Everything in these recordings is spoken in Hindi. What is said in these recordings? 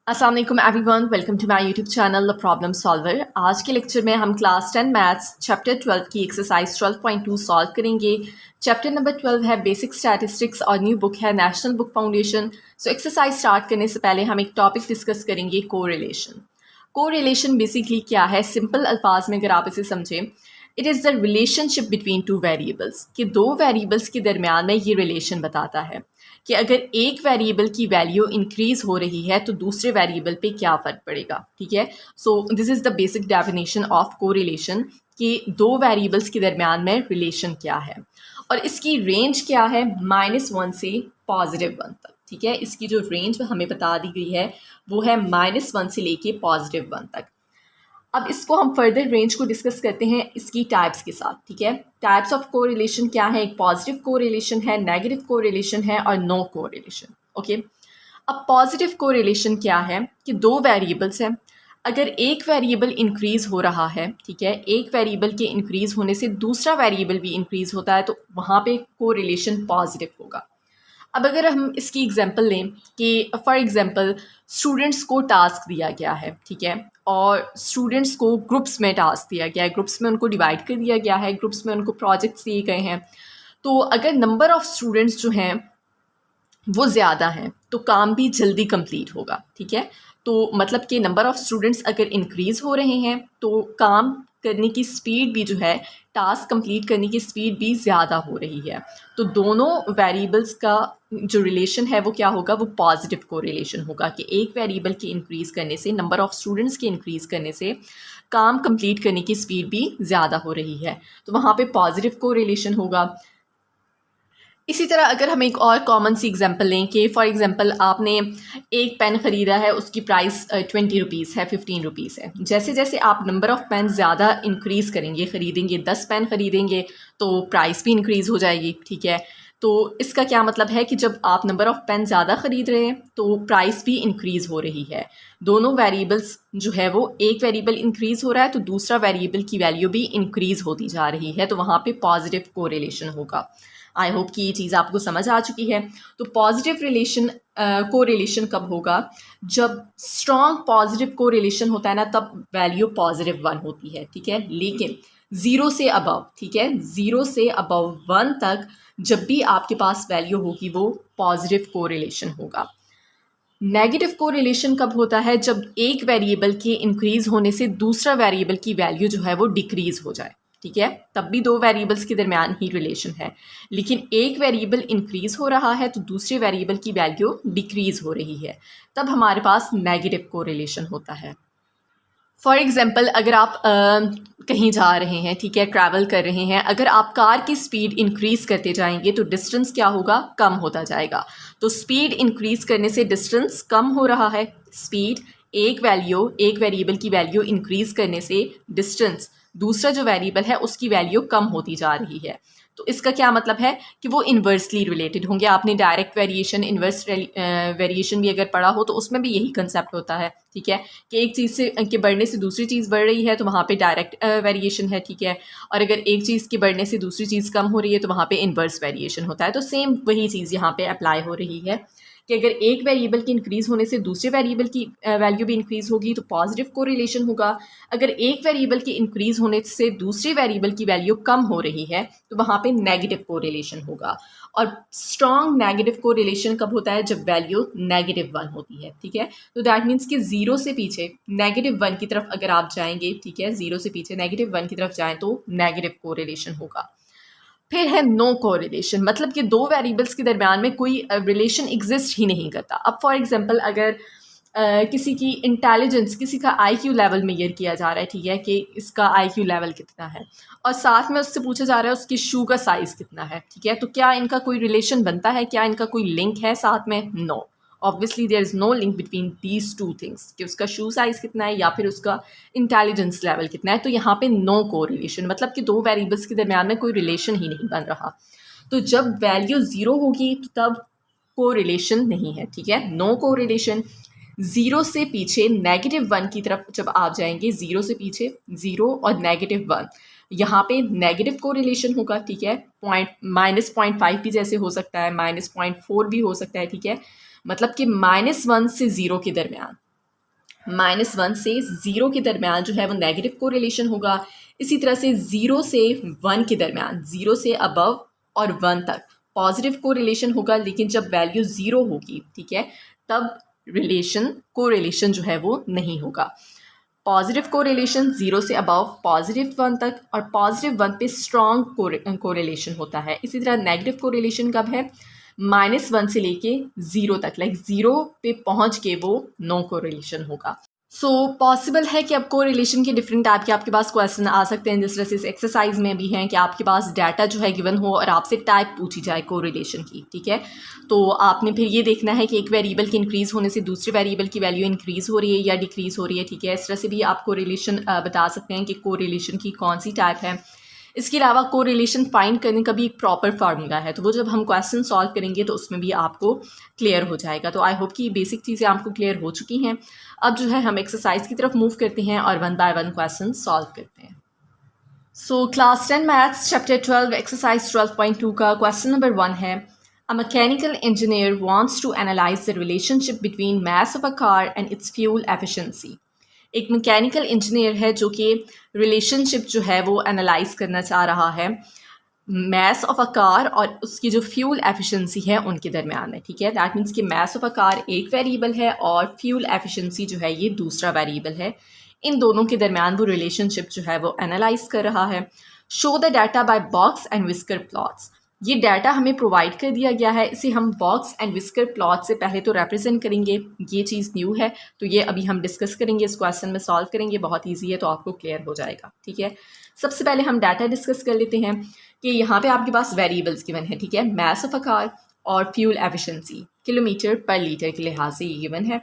अस्सलाम वालेकुम everyone, welcome to my YouTube channel the problem solver. आज के लेक्चर में हम क्लास 10 मैथ्स चैप्टर 12 की एक्सरसाइज 12.2 सॉल्व करेंगे। चैप्टर नंबर 12 है बेसिक स्टैटिस्टिक्स और न्यू बुक है national book foundation. So exercise start करने से पहले हम एक टॉपिक डिस्कस करेंगे, कोरिलेशन। कोरिलेशन बेसिकली क्या है, सिंपल अल्फाज में अगर आप इसे समझें, it is the relationship between two variables, कि दो वेरिएबल्स के दरमियान में ये रिलेशन बताता है कि अगर एक वेरिएबल की वैल्यू इंक्रीज हो रही है तो दूसरे वेरिएबल पे क्या फ़र्क पड़ेगा। ठीक है, so this is the basic definition of correlation, कि दो वेरिएबल्स के दरमियान में रिलेशन क्या है और इसकी रेंज क्या है, -1 से +1 तक। ठीक है, इसकी जो रेंज हमें बता दी गई है वो है -1 से लेके +1 तक। अब इसको हम फर्दर रेंज को डिस्कस करते हैं इसकी टाइप्स के साथ। ठीक है, टाइप्स ऑफ कोरिलेशन क्या है, एक पॉजिटिव कोरिलेशन है, नेगेटिव कोरिलेशन है और नो कोरिलेशन। ओके, अब पॉजिटिव कोरिलेशन क्या है कि दो वेरिएबल्स हैं, अगर एक वेरिएबल इंक्रीज हो रहा है, ठीक है, एक वेरिएबल के इंक्रीज होने से दूसरा वेरिएबल भी इंक्रीज होता है तो वहाँ पे कोरिलेशन पॉजिटिव होगा। अब अगर हम इसकी एग्जांपल लें कि फॉर एग्जांपल स्टूडेंट्स को टास्क दिया गया है, ठीक है, और स्टूडेंट्स को ग्रुप्स में टास्क दिया गया है, ग्रुप्स में उनको डिवाइड कर दिया गया है, ग्रुप्स में उनको प्रोजेक्ट्स दिए गए हैं। तो अगर नंबर ऑफ़ स्टूडेंट्स जो हैं वो ज़्यादा हैं तो काम भी जल्दी कंप्लीट होगा। ठीक है, तो मतलब कि नंबर ऑफ़ स्टूडेंट्स अगर इंक्रीज़ हो रहे हैं तो काम करने की स्पीड भी जो है, टास्क कंप्लीट करने की स्पीड भी ज़्यादा हो रही है। तो दोनों वेरिएबल्स का जो रिलेशन है वो क्या होगा, वो पॉजिटिव कोरिलेशन होगा कि एक वेरिएबल के इंक्रीज़ करने से, नंबर ऑफ़ स्टूडेंट्स के इंक्रीज़ करने से काम कंप्लीट करने की स्पीड भी ज़्यादा हो रही है, तो वहाँ पे पॉजिटिव कोरिलेशन होगा। इसी तरह अगर हम एक और कॉमन सी एग्जांपल लें कि फॉर एग्जांपल आपने एक पेन ख़रीदा है, उसकी प्राइस 20 रुपीज़ है, 15 रुपीज़ है। जैसे जैसे आप नंबर ऑफ़ पेन ज़्यादा इंक्रीज़ करेंगे, ख़रीदेंगे, 10 पेन ख़रीदेंगे तो प्राइस भी इंक्रीज़ हो जाएगी। ठीक है, तो इसका क्या मतलब है कि जब आप नंबर ऑफ़ पेन ज़्यादा ख़रीद रहे हैं तो प्राइस भी इंक्रीज़ हो रही है। दोनों वेरिएबल्स जो है वो, एक वेरिएबल इंक्रीज़ हो रहा है तो दूसरा वेरिएबल की वैल्यू भी इंक्रीज़ होती जा रही है, तो वहाँ पे पॉजिटिव कोरिलेशन होगा। आई होप कि ये चीज़ आपको समझ आ चुकी है। तो पॉजिटिव रिलेशन कोरिलेशन कब होगा, जब स्ट्रॉन्ग पॉजिटिव कोरिलेशन होता है ना, तब वैल्यू +1 होती है। ठीक है, लेकिन 0 से अबव, ठीक है, 0 से अबव 1 तक जब भी आपके पास वैल्यू होगी वो पॉजिटिव कोरिलेशन होगा। नेगेटिव कोरिलेशन कब होता है, जब एक वेरिएबल के इंक्रीज़ होने से दूसरा वेरिएबल की वैल्यू जो है वो डिक्रीज़ हो जाए। ठीक है, तब भी दो वेरिएबल्स के दरमियान ही रिलेशन है, लेकिन एक वेरिएबल इंक्रीज़ हो रहा है तो दूसरे वेरिएबल की वैल्यू डिक्रीज़ हो रही है, तब हमारे पास नेगेटिव कोरिलेशन होता है। फॉर एग्ज़ाम्पल अगर आप कहीं जा रहे हैं, ठीक है, ट्रैवल कर रहे हैं, अगर आप कार की स्पीड इंक्रीज़ करते जाएंगे तो डिस्टेंस क्या होगा, कम होता जाएगा। तो स्पीड इंक्रीज़ करने से डिस्टेंस कम हो रहा है, स्पीड एक वेरिएबल की वैल्यू इंक्रीज़ करने से डिस्टेंस, दूसरा जो वेरिएबल है उसकी वैल्यू कम होती जा रही है। तो इसका क्या मतलब है कि वो इन्वर्सली रिलेटेड होंगे। आपने डायरेक्ट वेरिएशन, इन्वर्स वेरिएशन भी अगर पढ़ा हो तो उसमें भी यही कंसेप्ट होता है। ठीक है, कि एक चीज़ से के बढ़ने से दूसरी चीज़ बढ़ रही है तो वहाँ पे डायरेक्ट वेरिएशन है। ठीक है, और अगर एक चीज़ के बढ़ने से दूसरी चीज़ कम हो रही है तो वहाँ पे इन्वर्स वेरिएशन होता है। तो सेम वही चीज़ यहाँ पे अप्लाई हो रही है कि अगर एक वेरिएबल के इंक्रीज़ होने से दूसरे वेरिएबल की वैल्यू भी इंक्रीज़ होगी तो पॉजिटिव कोरिलेशन होगा। अगर एक वेरिएबल के इंक्रीज़ होने से दूसरे वेरिएबल की वैल्यू कम हो रही है तो वहाँ पे नेगेटिव कोरिलेशन होगा। और स्ट्रॉन्ग नेगेटिव कोरिलेशन कब होता है, जब वैल्यू -1 होती है। ठीक है, तो दैट मीन्स कि 0 से पीछे -1 की तरफ अगर आप जाएंगे, ठीक है, 0 से पीछे -1 की तरफ जाएँ तो नेगेटिव कोरिलेशन होगा। फिर है नो कोरिलेशन, मतलब कि दो वेरिएबल्स के दरमियान में कोई रिलेशन एग्जिस्ट ही नहीं करता। अब फॉर एग्जांपल अगर किसी की इंटेलिजेंस, किसी का आईक्यू लेवल मेजर किया जा रहा है, ठीक है, कि इसका आईक्यू लेवल कितना है, और साथ में उससे पूछा जा रहा है उसकी शू का साइज़ कितना है। ठीक है, तो क्या इनका कोई रिलेशन बनता है, क्या इनका कोई लिंक है साथ में? No, obviously there is no link between these two things, कि उसका शू साइज़ कितना है या फिर उसका इंटेलिजेंस लेवल कितना है। तो यहाँ पे नो कोरिलेशन, मतलब कि दो वेरिएबल्स के दरमियान में कोई रिलेशन ही नहीं बन रहा। तो जब वैल्यू 0 होगी तो तब कोरिलेशन नहीं है। ठीक है, नो कोरिलेशन। 0 से पीछे -1 की तरफ जब आप जाएंगे, 0 से पीछे 0 और -1, यहाँ पे नेगेटिव कोरिलेशन होगा। ठीक है, -0.5 भी जैसे हो सकता है, -0.4 भी हो सकता है। ठीक है, मतलब कि -1 से 0 के दरमियान -1 से 0 के दरमियान जो है वो नेगेटिव कोरिलेशन होगा। इसी तरह से 0 से 1 के दरमियान, 0 से अबव और 1 तक पॉजिटिव कोरिलेशन होगा, लेकिन जब वैल्यू 0 होगी, ठीक है, तब कोरिलेशन जो है वो नहीं होगा। पॉजिटिव कोरिलेशन 0 से अबव, पॉजिटिव 1 तक, और पॉजिटिव 1 पे स्ट्रॉन्ग कोरिलेशन होता है। इसी तरह नेगेटिव कोरिलेशन कब है? -1 से लेके 0 तक, लाइक 0 पे पहुंच के वो नो कोरिलेशन होगा। सो पॉसिबल है कि अब कोरिलेशन के डिफरेंट टाइप के आपके पास क्वेश्चन आ सकते हैं, जिस तरह से इस एक्सरसाइज में भी हैं कि आपके पास डाटा जो है गिवन हो और आपसे टाइप पूछी जाए कोरिलेशन की, ठीक है। तो आपने फिर ये देखना है कि एक वेरिएबल के इंक्रीज़ होने से दूसरे वेरिएबल की वैल्यू इंक्रीज़ हो रही है या डिक्रीज़ हो रही है, ठीक है। इस तरह से भी आप कोरिलेशन बता सकते हैं कि कोरिलेशन की कौन सी टाइप है। इसके अलावा कोरिलेशन फाइंड करने का भी एक प्रॉपर फार्मूला है, तो वो जब हम क्वेश्चन सॉल्व करेंगे तो उसमें भी आपको क्लियर हो जाएगा। तो आई होप कि बेसिक चीज़ें आपको क्लियर हो चुकी हैं। अब जो है हम एक्सरसाइज की तरफ मूव करते हैं और 1 बाय 1 क्वेश्चन सॉल्व करते हैं। So class 10 maths chapter 12 exercise 12.2 का क्वेश्चन नंबर 1 है, a mechanical engineer wants to analyse the relationship between mass of a car and its fuel efficiency. एक मैकेनिकल इंजीनियर है जो कि रिलेशनशिप जो है वो एनालाइज करना चाह रहा है मास ऑफ अ कार और उसकी जो फ्यूल एफिशिएंसी है उनके दरमियान में, ठीक है। दैट मीन्स कि मास ऑफ अ कार एक वेरिएबल है और फ्यूल एफिशिएंसी जो है ये दूसरा वेरिएबल है। इन दोनों के दरमियान वो रिलेशनशिप जो है वो एनालाइज कर रहा है। Show the data by box and whisker plots. ये डाटा हमें प्रोवाइड कर दिया गया है, इसे हम बॉक्स एंड विस्कर प्लॉट से पहले तो रिप्रेजेंट करेंगे। ये चीज़ न्यू है, तो ये अभी हम डिस्कस करेंगे, इस क्वेश्चन में सॉल्व करेंगे। बहुत ईजी है, तो आपको क्लियर हो जाएगा, ठीक है। सबसे पहले हम डाटा डिस्कस कर लेते हैं कि यहाँ पे आपके पास वेरिएबल्स गिवन है, ठीक है। मास ऑफ अ कार और फ्यूल एफिशिएंसी किलोमीटर पर लीटर के लिहाज से ये गिवन है,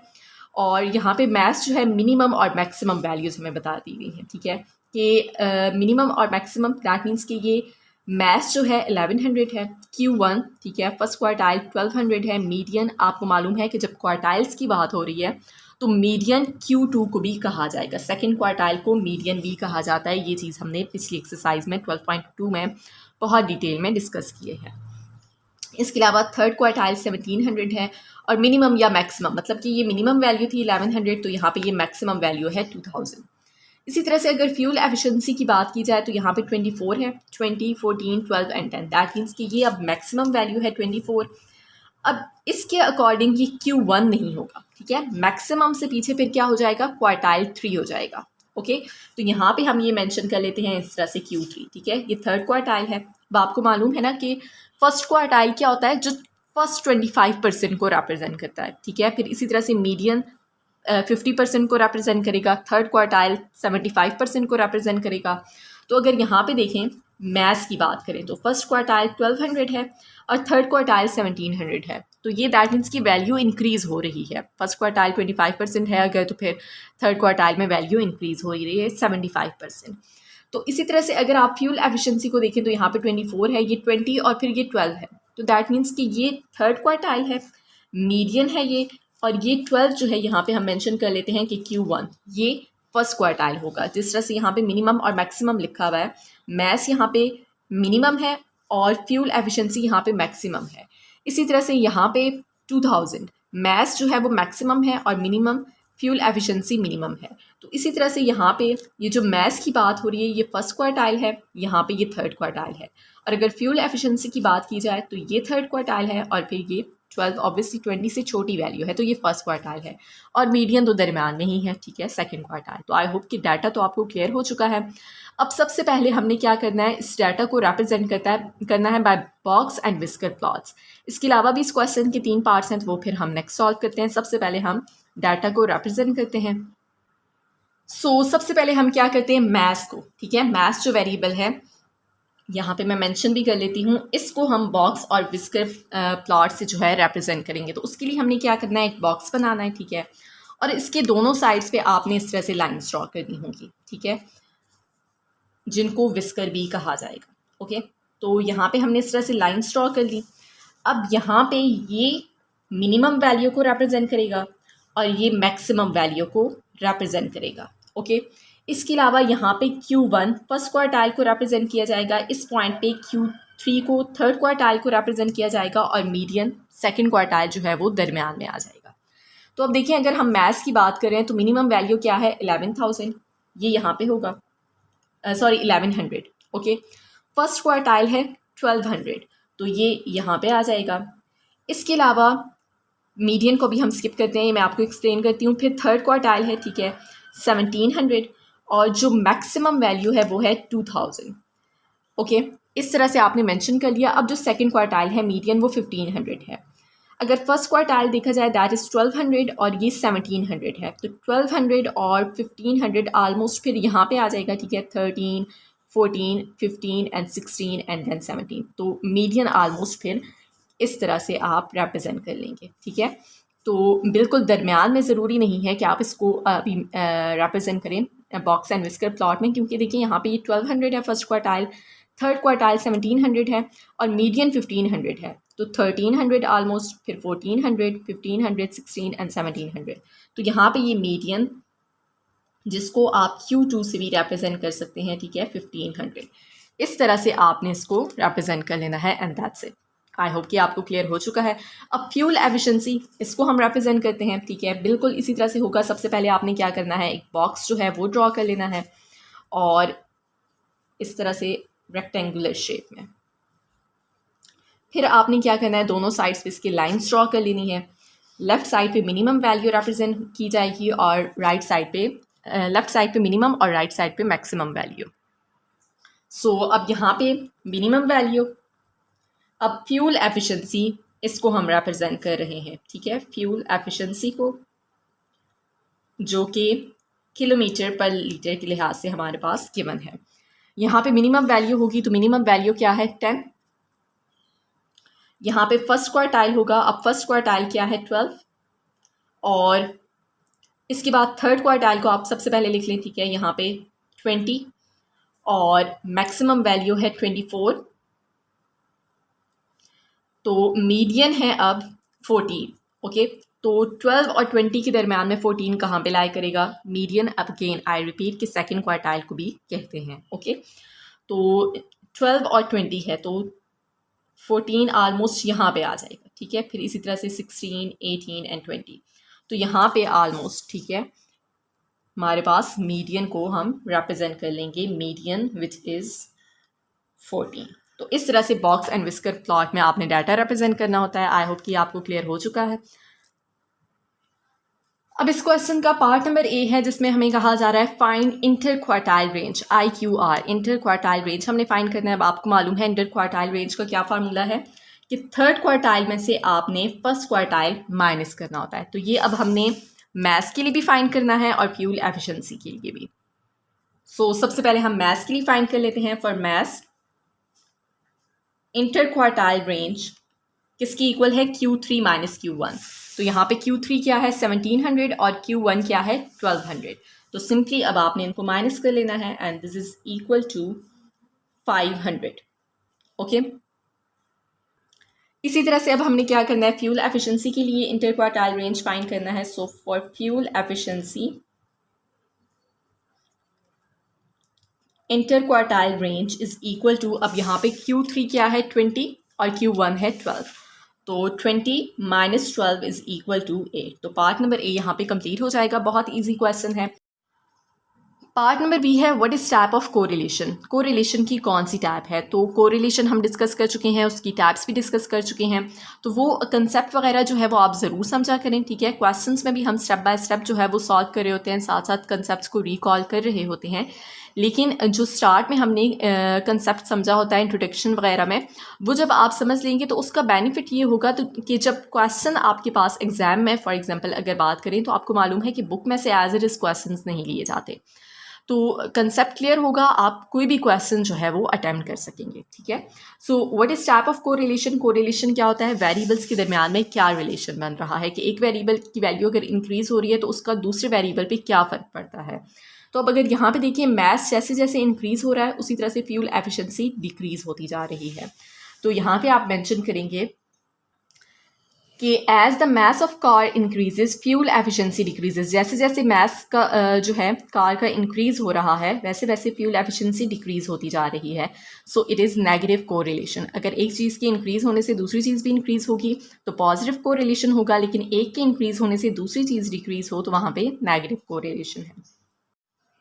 और यहाँ पे मास जो है मिनिमम और मैक्सिमम वैल्यूज़ हमें बता दी गई हैं, ठीक है। कि मिनिमम और मैक्सिमम, दैट मीन्स कि ये मास जो है 1100 है, Q1, ठीक है, फर्स्ट क्वार्टाइल 1200 है, मीडियन आपको मालूम है कि जब क्वार्टाइल्स की बात हो रही है तो मीडियन Q2 को भी कहा जाएगा, सेकंड क्वार्टाइल को मीडियन भी कहा जाता है। ये चीज़ हमने पिछली एक्सरसाइज में 12.2 में बहुत डिटेल में डिस्कस किए हैं। इसके अलावा थर्ड क्वार्टाइल 1700 है, और मिनिमम या मैक्सिमम, मतलब कि ये मिनिमम वैल्यू थी 1100, तो यहाँ पे ये मैक्सिमम वैल्यू है 2000। इसी तरह से अगर फ्यूल एफिशिएंसी की बात की जाए तो यहाँ पे 24 है, 20, 14, 12 एंड 10, दैट मीन्स कि ये अब मैक्सिमम वैल्यू है 24। अब इसके अकॉर्डिंग ये Q1 नहीं होगा, ठीक है। मैक्सिमम से पीछे फिर क्या हो जाएगा? क्वार्टाइल 3 हो जाएगा, ओके। तो यहाँ पे हम ये मेंशन कर लेते हैं इस तरह से Q3, ठीक है। ये थर्ड क्वार्टाइल है। अब आपको मालूम है ना कि फर्स्ट क्वार्टाइल क्या होता है, जो फर्स्ट 25% को रिप्रेजेंट करता है, ठीक है। फिर इसी तरह से मीडियन 50% को रिप्रेजेंट करेगा, थर्ड क्वार्टाइल 75% को रिप्रेजेंट करेगा। तो अगर यहाँ पे देखें मैथ्स की बात करें तो फर्स्ट क्वार्टाइल 1200 है और थर्ड क्वार्टाइल 1700 है, तो ये दैट मीन्स की वैल्यू इंक्रीज़ हो रही है। फर्स्ट क्वार्टाइल 25% है अगर, तो फिर थर्ड क्वार्टाइल में वैल्यू इंक्रीज़ हो रही है 75%। तो इसी तरह से अगर आप फ्यूल एफिशिएंसी को देखें तो यहाँ पे 24 है, ये 20 और फिर ये 12 है, तो दैट मीन्स कि ये थर्ड क्वार्टाइल है, मीडियन है ये, और ये 12 जो है यहाँ पे हम मेंशन कर लेते हैं कि Q1 ये फर्स्ट क्वार्टाइल होगा। जिस तरह से यहाँ पे मिनिमम और मैक्सिमम लिखा हुआ है, मैस यहाँ पे मिनिमम है और फ्यूल एफिशिएंसी यहाँ पे मैक्सिमम है। इसी तरह से यहाँ पे 2000 मैस जो है वो मैक्सिमम है और मिनिमम फ्यूल एफिशिएंसी मिनिमम है। तो इसी तरह से यहाँ पे ये जो मैस की बात हो रही है ये फर्स्ट क्वार्टाइल है, यहाँ पे ये थर्ड क्वार्टाइल है, और अगर फ्यूल एफिशिएंसी की बात की जाए तो ये थर्ड क्वार्टाइल है और फिर ये 12 ऑब्वियसली 20 से छोटी वैल्यू है, तो ये फर्स्ट क्वार्टाइल है, और मीडियन तो दरमियान में ही है, ठीक है, सेकंड क्वार्टाइल। तो आई होप कि डाटा तो आपको क्लियर हो चुका है। अब सबसे पहले हमने क्या करना है, इस डाटा को रिप्रेजेंट करना है by box and whisker plots. इसके अलावा भी इस क्वेश्चन के 3 पार्ट्स हैं, तो वो फिर हम नेक्स्ट सॉल्व करते हैं। सबसे पहले हम डाटा को रिप्रेजेंट करते हैं। सबसे पहले हम क्या करते हैं, मैथ्स को, ठीक है, मैथ्स जो वेरिएबल है यहाँ पे मैं मेंशन भी कर लेती हूँ, इसको हम बॉक्स और विस्कर प्लॉट से जो है रिप्रेजेंट करेंगे। तो उसके लिए हमने क्या करना है, एक बॉक्स बनाना है, ठीक है, और इसके दोनों साइड्स पे आपने इस तरह से लाइन्स ड्रॉ करनी होंगी, ठीक है, जिनको विस्कर भी कहा जाएगा, ओके। तो यहाँ पे हमने इस तरह से लाइन्स ड्रॉ कर ली। अब यहाँ पे ये मिनिमम वैल्यू को रिप्रेजेंट करेगा और ये मैक्सिमम वैल्यू को रिप्रेजेंट करेगा, ओके। इसके अलावा यहाँ पे Q1 फर्स्ट क्वार्टाइल को रिप्रेजेंट किया जाएगा, इस पॉइंट पे Q3 को थर्ड क्वार्टाइल को रिप्रेजेंट किया जाएगा, और मीडियन सेकंड क्वार्टाइल जो है वो दरमियान में आ जाएगा। तो अब देखिए अगर हम मैथ्स की बात करें तो मिनिमम वैल्यू क्या है 11,000, ये यहाँ पे होगा, सॉरी 1100। ओके, फर्स्ट क्वार्टाइल है 1200, तो ये यहाँ पे आ जाएगा। इसके अलावा मीडियन को भी हम स्किप करते हैं, मैं आपको एक्सप्लेन करती हूँ। फिर थर्ड क्वार्टाइल है, ठीक है, 1700, और जो मैक्सिमम वैल्यू है वो है 2000। ओके, इस तरह से आपने मेंशन कर लिया। अब जो सेकंड क्वार्टाइल है मीडियन, वो 1500 है। अगर फर्स्ट क्वार्टाइल देखा जाए दैट इज़ 1200 और ये 1700 है, तो 1200 और 1500 आलमोस्ट फिर यहाँ पे आ जाएगा, ठीक है, 13, 14, 15 एंड 16 एंड देन 17। तो मीडियन आलमोस्ट फिर इस तरह से आप रिप्रेजेंट कर लेंगे, ठीक है। तो बिल्कुल दरमियान में ज़रूरी नहीं है कि आप इसको अभी रिप्रेजेंट करें बॉक्स एंड विस्कर प्लॉट में, क्योंकि देखिए यहाँ पे ये 1200 है फर्स्ट क्वार्टाइल, थर्ड क्वार्टाइल 1700 है और मीडियन 1500 है। तो 1300 आलमोस्ट, फिर 1400, 1500, 16 एंड 1700। तो यहाँ पे ये मीडियन जिसको आप Q2 से भी रिप्रेजेंट कर सकते हैं, ठीक है, 1500। इस तरह से आपने इसको रिप्रेजेंट कर लेना है and that's it. I hope कि आपको क्लियर हो चुका है। अब फ्यूल एफिशिएंसी, इसको हम रिप्रेजेंट करते हैं, ठीक है, बिल्कुल इसी तरह से होगा। सबसे पहले आपने क्या करना है, एक बॉक्स जो है वो ड्रॉ कर लेना है और इस तरह से रेक्टेंगुलर शेप में। फिर आपने क्या करना है, दोनों साइड्स पे इसकी लाइंस ड्रॉ कर लेनी है। लेफ़्ट साइड पे मिनिमम वैल्यू रिप्रेजेंट की जाएगी और राइट साइड पे लेफ़्ट साइड पे मिनिमम और राइट साइड पे मैक्सिमम वैल्यू। सो अब यहाँ पे मिनिमम वैल्यू, अब फ्यूल एफिशिएंसी, इसको हम रिप्रेजेंट कर रहे हैं, ठीक है, फ्यूल एफिशिएंसी को, जो कि किलोमीटर पर लीटर के लिहाज से हमारे पास गिवन है। यहाँ पे मिनिमम वैल्यू होगी, तो मिनिमम वैल्यू क्या है, 10। यहाँ पे फर्स्ट क्वार्टाइल होगा, अब फर्स्ट क्वार्टाइल क्या है, 12, और इसके बाद थर्ड क्वार्टाइल को आप सबसे पहले लिख लें, ठीक है, यहाँ पे 20, और मैक्सिमम वैल्यू है 24। तो मीडियन है अब 14। ओके, तो 12 और 20 के दरम्यान में 14 कहाँ पे लाई करेगा, मीडियन। अब अगेन आई रिपीट कि सेकंड क्वार्टाइल को भी कहते हैं। ओके, तो 12 और 20 है, तो 14 आलमोस्ट यहाँ पे आ जाएगा, ठीक है। फिर इसी तरह से 16, 18 एंड 20, तो यहाँ पे आलमोस्ट, ठीक है, हमारे पास मीडियन को हम रिप्रेजेंट कर लेंगे, मीडियन विच इज़ 14। तो इस तरह से बॉक्स एंड विस्कर प्लॉट में आपने डाटा रिप्रेजेंट करना होता है। आई होप कि आपको क्लियर हो चुका है। अब इस क्वेश्चन का पार्ट नंबर ए है, जिसमें हमें कहा जा रहा है find inter quartile range, IQR, inter quartile range हमने फाइंड करना है। अब आपको मालूम है इंटर क्वार्टाइल रेंज का क्या फार्मूला है, कि थर्ड क्वार्टाइल में से आपने फर्स्ट क्वार्टाइल माइनस करना होता है। तो ये अब हमने मैथ्स के लिए भी फाइंड करना है और फ्यूल एफिशिएंसी के लिए भी। सो सबसे पहले हम मैथ्स के लिए फाइंड कर लेते हैं। For maths, inter quartile range किसकी इक्वल है, Q3 माइनस Q1। तो यहाँ पे Q3 क्या है, 1700, और Q1 क्या है, 1200। तो सिंपली अब आपने इनको माइनस कर लेना है and this is equal to 500। Okay, इसी तरह से अब हमने क्या करना है, फ्यूल एफिशिएंसी के लिए इंटर क्वार्टाइल रेंज फाइंड करना है। So for fuel efficiency, inter quartile range is equal to, अब यहाँ पे Q3 क्या है, 20, और Q1 है 12। तो 20 माइनस 12 इज इक्वल टू 8। तो पार्ट नंबर ए यहाँ पे कंप्लीट हो जाएगा। बहुत इजी क्वेश्चन है। पार्ट नंबर बी है what is type of correlation, correlation की कौन सी टाइप है। तो कोरिलेशन हम डिस्कस कर चुके हैं, उसकी टाइप्स भी डिस्कस कर चुके हैं। तो वो कंसेप्ट वगैरह जो है वो आप ज़रूर समझा करें, ठीक है। क्वेश्चंस में भी हम स्टेप बाय स्टेप जो है वो सॉल्व कर रहे होते हैं, साथ साथ कंसेप्ट को रिकॉल कर रहे होते हैं। लेकिन जो स्टार्ट में हमने कंसेप्ट समझा होता है इंट्रोडक्शन वगैरह में, वो जब आप समझ लेंगे तो उसका बेनिफिट ये होगा तो कि जब क्वेश्चन आपके पास एग्जाम में, फॉर एग्जांपल अगर बात करें, तो आपको मालूम है कि बुक में से एज इट इज़ क्वेश्चन नहीं लिए जाते। तो कंसेप्ट क्लियर होगा, आप कोई भी क्वेश्चन जो है वो अटेम्प्ट कर सकेंगे, ठीक है। So what is type of correlation, correlation क्या होता है, वेरिएबल्स के दरमियान में क्या रिलेशन बन रहा है, कि एक वेरिएबल की वैल्यू अगर इंक्रीज हो रही है तो उसका दूसरे वेरिएबल पे क्या फ़र्क पड़ता है। तो अब अगर यहाँ पे देखिए मैथ्स जैसे जैसे इंक्रीज़ हो रहा है, उसी तरह से फ्यूल एफिशिएंसी डिक्रीज़ होती जा रही है। तो यहाँ पे आप मेंशन करेंगे कि as the mass of car increases fuel efficiency decreases, जैसे जैसे मास का जो है कार का इंक्रीज हो रहा है वैसे वैसे फ्यूल एफिशिएंसी डिक्रीज होती जा रही है। सो इट इज़ नेगेटिव कोरिलेशन। अगर एक चीज़ के इंक्रीज होने से दूसरी चीज़ भी इंक्रीज होगी तो पॉजिटिव कोरिलेशन होगा, लेकिन एक के इंक्रीज होने से दूसरी चीज़ डिक्रीज हो तो वहाँ पे नेगेटिव कोरिलेशन है।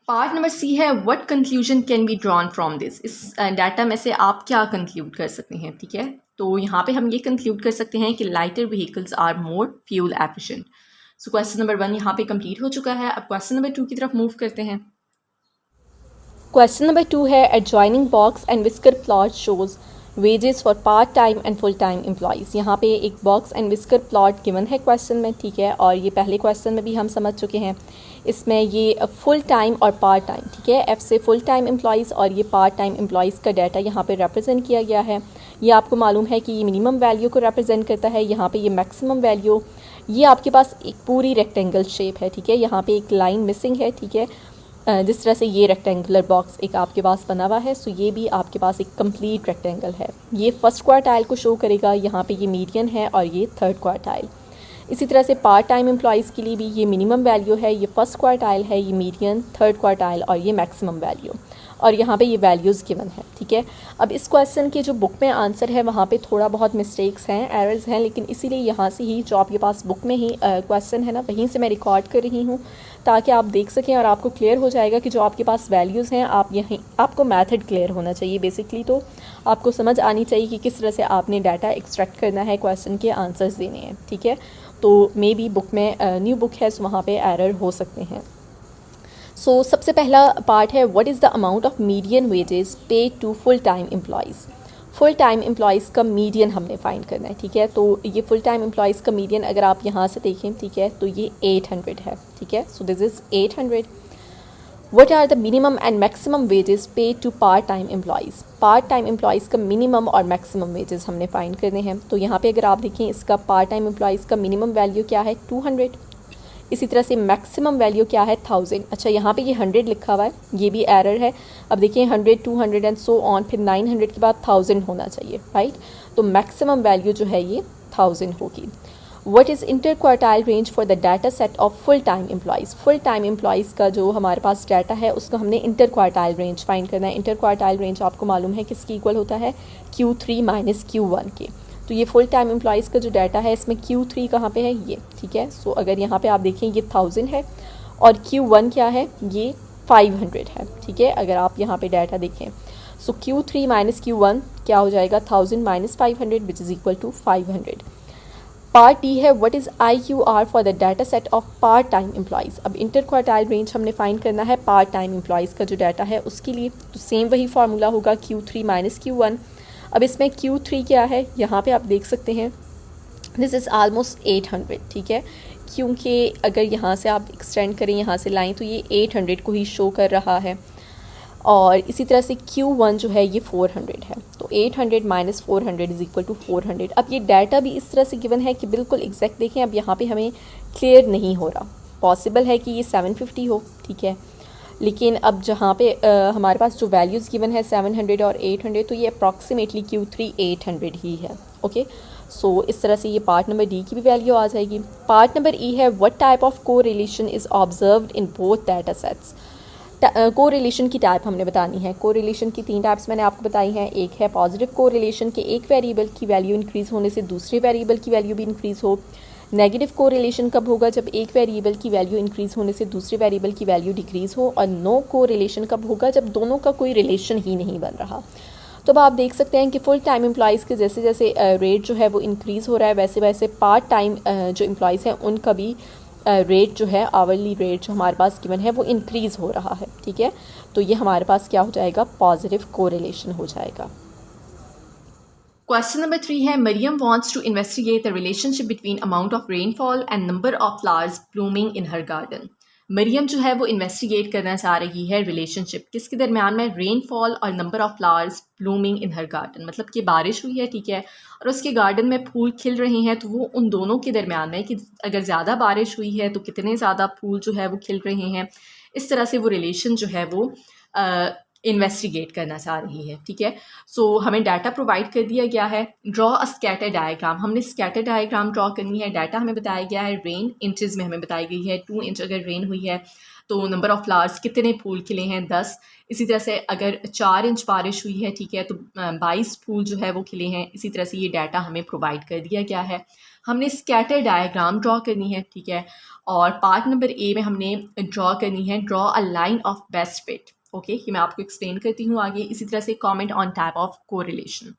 पार्ट नंबर सी है what conclusion can be drawn from this. इस डाटा में से आप क्या कंक्लूड कर सकते हैं, ठीक है। तो यहाँ पे हम ये कंक्लूड कर सकते हैं कि lighter vehicles are more fuel efficient. So question number 1 यहाँ पे कंप्लीट हो चुका है। अब क्वेश्चन नंबर 2 की तरफ मूव करते हैं। क्वेश्चन नंबर 2 है adjoining box and whisker plot shows wages for part time and full time employees. यहाँ पे एक box and whisker plot given है क्वेश्चन में, ठीक है, और ये पहले क्वेश्चन में भी हम समझ चुके हैं। इसमें ये फुल टाइम और पार्ट टाइम, ठीक है, एफ से फुल टाइम एम्प्लॉयज़ और ये पार्ट टाइम एम्प्लॉयज़ का डाटा यहाँ पे रिप्रेजेंट किया गया है। ये आपको मालूम है कि ये मिनिमम वैल्यू को रिप्रेजेंट करता है, यहाँ पे ये मैक्सिमम वैल्यू। ये आपके पास एक पूरी रेक्टेंगल शेप है, ठीक है, यहाँ पे एक लाइन मिसिंग है, ठीक है। जिस तरह से ये रेक्टेंगुलर बॉक्स एक आपके पास बना हुआ है, सो ये भी आपके पास एक कंप्लीट रेक्टेंगल है। ये फर्स्ट क्वार्टाइल को शो करेगा, यहाँ पे ये मीडियन है और ये थर्ड क्वार्टाइल। इसी तरह से पार्ट टाइम एम्प्लॉयज़ के लिए भी ये मिनिमम वैल्यू है, ये फर्स्ट क्वार्टाइल है, ये मीडियन, थर्ड क्वार्टाइल और ये मैक्सिमम वैल्यू, और यहाँ पे ये वैल्यूज़ गिवन है, ठीक है। अब इस क्वेश्चन के जो बुक में आंसर है वहाँ पे थोड़ा बहुत मिस्टेक्स हैं, एरर्स हैं, लेकिन इसीलिए यहाँ से ही जो आपके पास बुक में ही क्वेश्चन है ना, वहीं से मैं रिकॉर्ड कर रही हूँ ताकि आप देख सकें और आपको क्लियर हो जाएगा कि जो आपके पास वैल्यूज़ हैं आप यहीं, आपको मेथड क्लियर होना चाहिए बेसिकली। तो आपको समझ आनी चाहिए कि किस तरह से आपने डाटा एक्सट्रैक्ट करना है, क्वेश्चन के आंसर्स देने हैं, ठीक है। तो मे बी बुक में न्यू बुक है सो वहाँ पे एरर हो सकते हैं। सो सबसे पहला पार्ट है what is the amount of median wages paid to full time employees. Full time employees का मीडियन हमने फाइंड करना है, ठीक है। तो ये फुल टाइम एम्प्लॉयज़ का मीडियन अगर आप यहाँ से देखें, ठीक है, तो ये 800 है, ठीक है। So this is 800। What are the minimum and maximum wages paid to part time employees. Part time employees का मिनिमम और मैक्सिमम वेजेस हमने फाइंड करने हैं। तो यहाँ पे अगर आप देखें इसका पार्ट टाइम एम्प्लॉयज़ का मिनिमम वैल्यू क्या है, 200। इसी तरह से मैक्सिमम वैल्यू क्या है, 1000। अच्छा, यहाँ पे ये 100 लिखा हुआ है, ये भी एरर है। अब देखिए 100, 200 एंड सो ऑन, फिर 900 के बाद 1000 होना चाहिए, राइट। तो मैक्सिमम वैल्यू जो है ये 1000 होगी। What is inter quartile range for the data set of full time employees. Full time employees का जो हमारे पास डाटा है उसको हमने इंटर क्वार्टाइल रेंज फाइंड करना है। इंटर क्वार्टाइल रेंज आपको मालूम है किसकी इक्वल होता है, Q3 माइनस Q1 के। तो ये फुल टाइम एम्प्लॉयज़ का जो डाटा है इसमें Q3 कहाँ पे है, ये, ठीक है। सो अगर यहाँ पे आप देखें ये 1000 है और Q1 क्या है, ये 500 है, ठीक है। अगर आप यहाँ पे डाटा देखें सो Q3 माइनस Q1 क्या हो जाएगा, 1000 minus 500 which is equal to 500। Part D है what is IQR for the data set of part time employees. अब इंटर क्वार्टाइल रेंज हमने फाइंड करना है पार्ट टाइम एम्प्लॉयज़ का जो डाटा है उसके लिए, तो सेम वही फार्मूला होगा Q3 माइनस Q1। अब इसमें Q3 क्या है, यहाँ पे आप देख सकते हैं दिस इज़ आलमोस्ट 800, ठीक है, क्योंकि अगर यहाँ से आप एक्सटेंड करें यहाँ से लाएँ तो ये 800 को ही शो कर रहा है। और इसी तरह से Q1 जो है ये 400 है, तो 800 माइनस 400 इज़ इक्वल टू 400। अब ये डाटा भी इस तरह से गिवन है कि बिल्कुल एग्जैक्ट देखें, अब यहाँ पे हमें क्लियर नहीं हो रहा, पॉसिबल है कि ये 750 हो, ठीक है, लेकिन अब जहाँ पे हमारे पास जो वैल्यूज़ गिवन है 700 और 800, तो ये अप्रॉक्सीमेटली Q3 800 ही है, ओके। सो इस तरह से ये पार्ट नंबर डी की भी वैल्यू आ जाएगी। पार्ट नंबर ई है व्हाट टाइप ऑफ को relation is observed in both data sets. को रिलेशन की टाइप हमने बतानी है। को रिलेशन की 3 टाइप्स मैंने आपको बताई हैं। एक है पॉजिटिव को रिलेशन के एक वेरिएबल की वैल्यू इंक्रीज़ होने से दूसरे वेरिएबल की वैल्यू भी इंक्रीज़ हो। नेगेटिव को रिलेशन कब होगा, जब एक वेरिएबल की वैल्यू इंक्रीज़ होने से दूसरे वेरिएबल की वैल्यू डिक्रीज़ हो। और नो को रिलेशन कब होगा, जब दोनों का कोई रिलेशन ही नहीं बन रहा। तो अब आप देख सकते हैं कि फुल टाइम एम्प्लॉयज़ के जैसे जैसे रेट जो है वो इंक्रीज़ हो रहा है, वैसे वैसे पार्ट टाइम जो एम्प्लॉयज़ हैं उनका भी रेट जो है, आवरली रेट जो हमारे पास गिवन है वो इंक्रीज़ हो रहा है, ठीक है। तो ये हमारे पास क्या हो जाएगा, पॉजिटिव कोरिलेशन हो जाएगा। क्वेश्चन नंबर 3 है Maryam wants to investigate the relationship between amount of rainfall and number of flowers blooming in her garden. Maryam जो है वो इन्वेस्टिगेट करना चाह रही है रिलेशनशिप किसके दरमियान में, रेनफॉल और number of flowers blooming in her garden. मतलब कि बारिश हुई है, ठीक है, और उसके गार्डन में फूल खिल रहे हैं, तो वो उन दोनों के दरमियान में कि अगर ज़्यादा बारिश हुई है तो कितने ज़्यादा फूल जो है वो खिल रहे हैं। इस तरह से वो रिलेशन जो है वो इन्वेस्टिगेट करना चाह रही है, ठीक है। सो हमें डाटा प्रोवाइड कर दिया गया है। ड्रॉ अ स्कैटर डायग्राम, हमने स्कैटर डायग्राम ड्रॉ करनी है। डाटा हमें बताया गया है, रेन इंचज़ में हमें बताई गई है। 2 इंच अगर रेन हुई है तो नंबर ऑफ़ फ्लावर्स कितने फूल खिले हैं, 10। इसी तरह से अगर 4 इंच बारिश हुई है, ठीक है, तो 22 फूल जो है वो खिले हैं। इसी तरह से ये डाटा हमें प्रोवाइड कर दिया गया है। हमने स्कैटर डायग्राम ड्रॉ करनी है, ठीक है। और पार्ट नंबर ए में हमने ड्रॉ करनी है, draw a line of best fit. Okay, ये मैं आपको एक्सप्लेन करती हूँ आगे। इसी तरह से comment on type of correlation.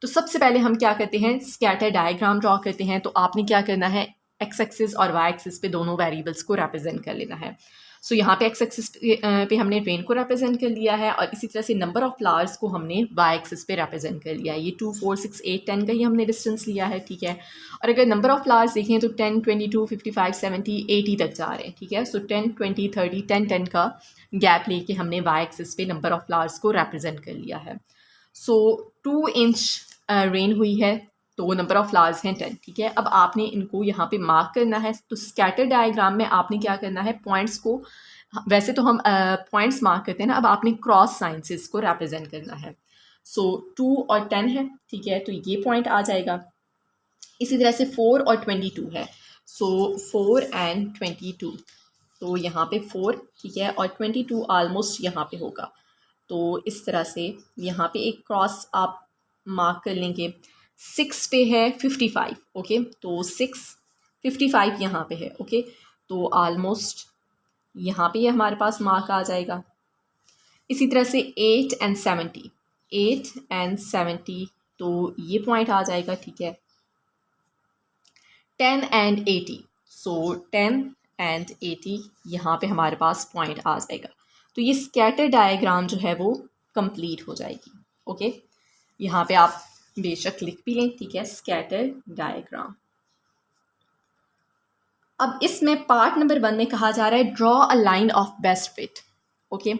तो सबसे पहले हम क्या करते हैं, स्कैटर डायग्राम ड्रॉ करते हैं। तो आपने क्या करना है, एक्स एक्सिस और वाई एक्सिस पे दोनों वेरिएबल्स को रिप्रेजेंट कर लेना है। सो यहाँ पे एक्स एक्सिस पे हमने रेन को रिप्रेजेंट कर लिया है, और इसी तरह से नंबर ऑफ फ्लावर्स को हमने वाई एक्सिस पे रिप्रेजेंट कर लिया है। ये 2, 4, 6, 8, 10 का ही हमने डिस्टेंस लिया है, ठीक है। और अगर नंबर ऑफ फ्लावर्स देखें तो 10, 22, 55, 70, 80 तक जा रहे हैं, ठीक है। सो 10, 20, 30, 10, 10 का गैप लेके हमने वाई एक्सिस पे नंबर ऑफ फ्लावर्स को रिप्रेजेंट कर लिया है। सो 2 इंच रेन हुई है तो नंबर ऑफ फ्लावर्स हैं 10, ठीक है। अब आपने इनको यहाँ पे मार्क करना है। तो स्कैटर डायग्राम में आपने क्या करना है, पॉइंट्स को, वैसे तो हम पॉइंट्स मार्क करते हैं ना, अब आपने क्रॉस साइंसेस को रिप्रेजेंट करना है। सो 2 और 10 है, ठीक है, तो ये पॉइंट आ जाएगा। इसी तरह से 4 और 22 है। सो 4 एंड 22, तो यहाँ पे 4, ठीक है, और 22 ऑलमोस्ट यहाँ पे होगा। तो इस तरह से यहाँ पे एक क्रॉस आप मार्क कर लेंगे। 6 पे है 55, ओके, तो 6, 55 यहाँ पे है, ओके। तो ऑलमोस्ट यहाँ पे ये हमारे पास मार्क आ जाएगा। इसी तरह से 8 एंड 70, 8 एंड 70, तो ये पॉइंट आ जाएगा, ठीक है। 10 एंड 80, सो 10 एंड 80 यहाँ पे हमारे पास पॉइंट आ जाएगा। तो ये स्कैटर डायग्राम जो है वो कंप्लीट हो जाएगी, ओके। यहाँ पे आप बेशक लिख भी लें, ठीक है, स्कैटर डायग्राम। अब इसमें पार्ट नंबर 1 में कहा जा रहा है draw a line of best fit, okay.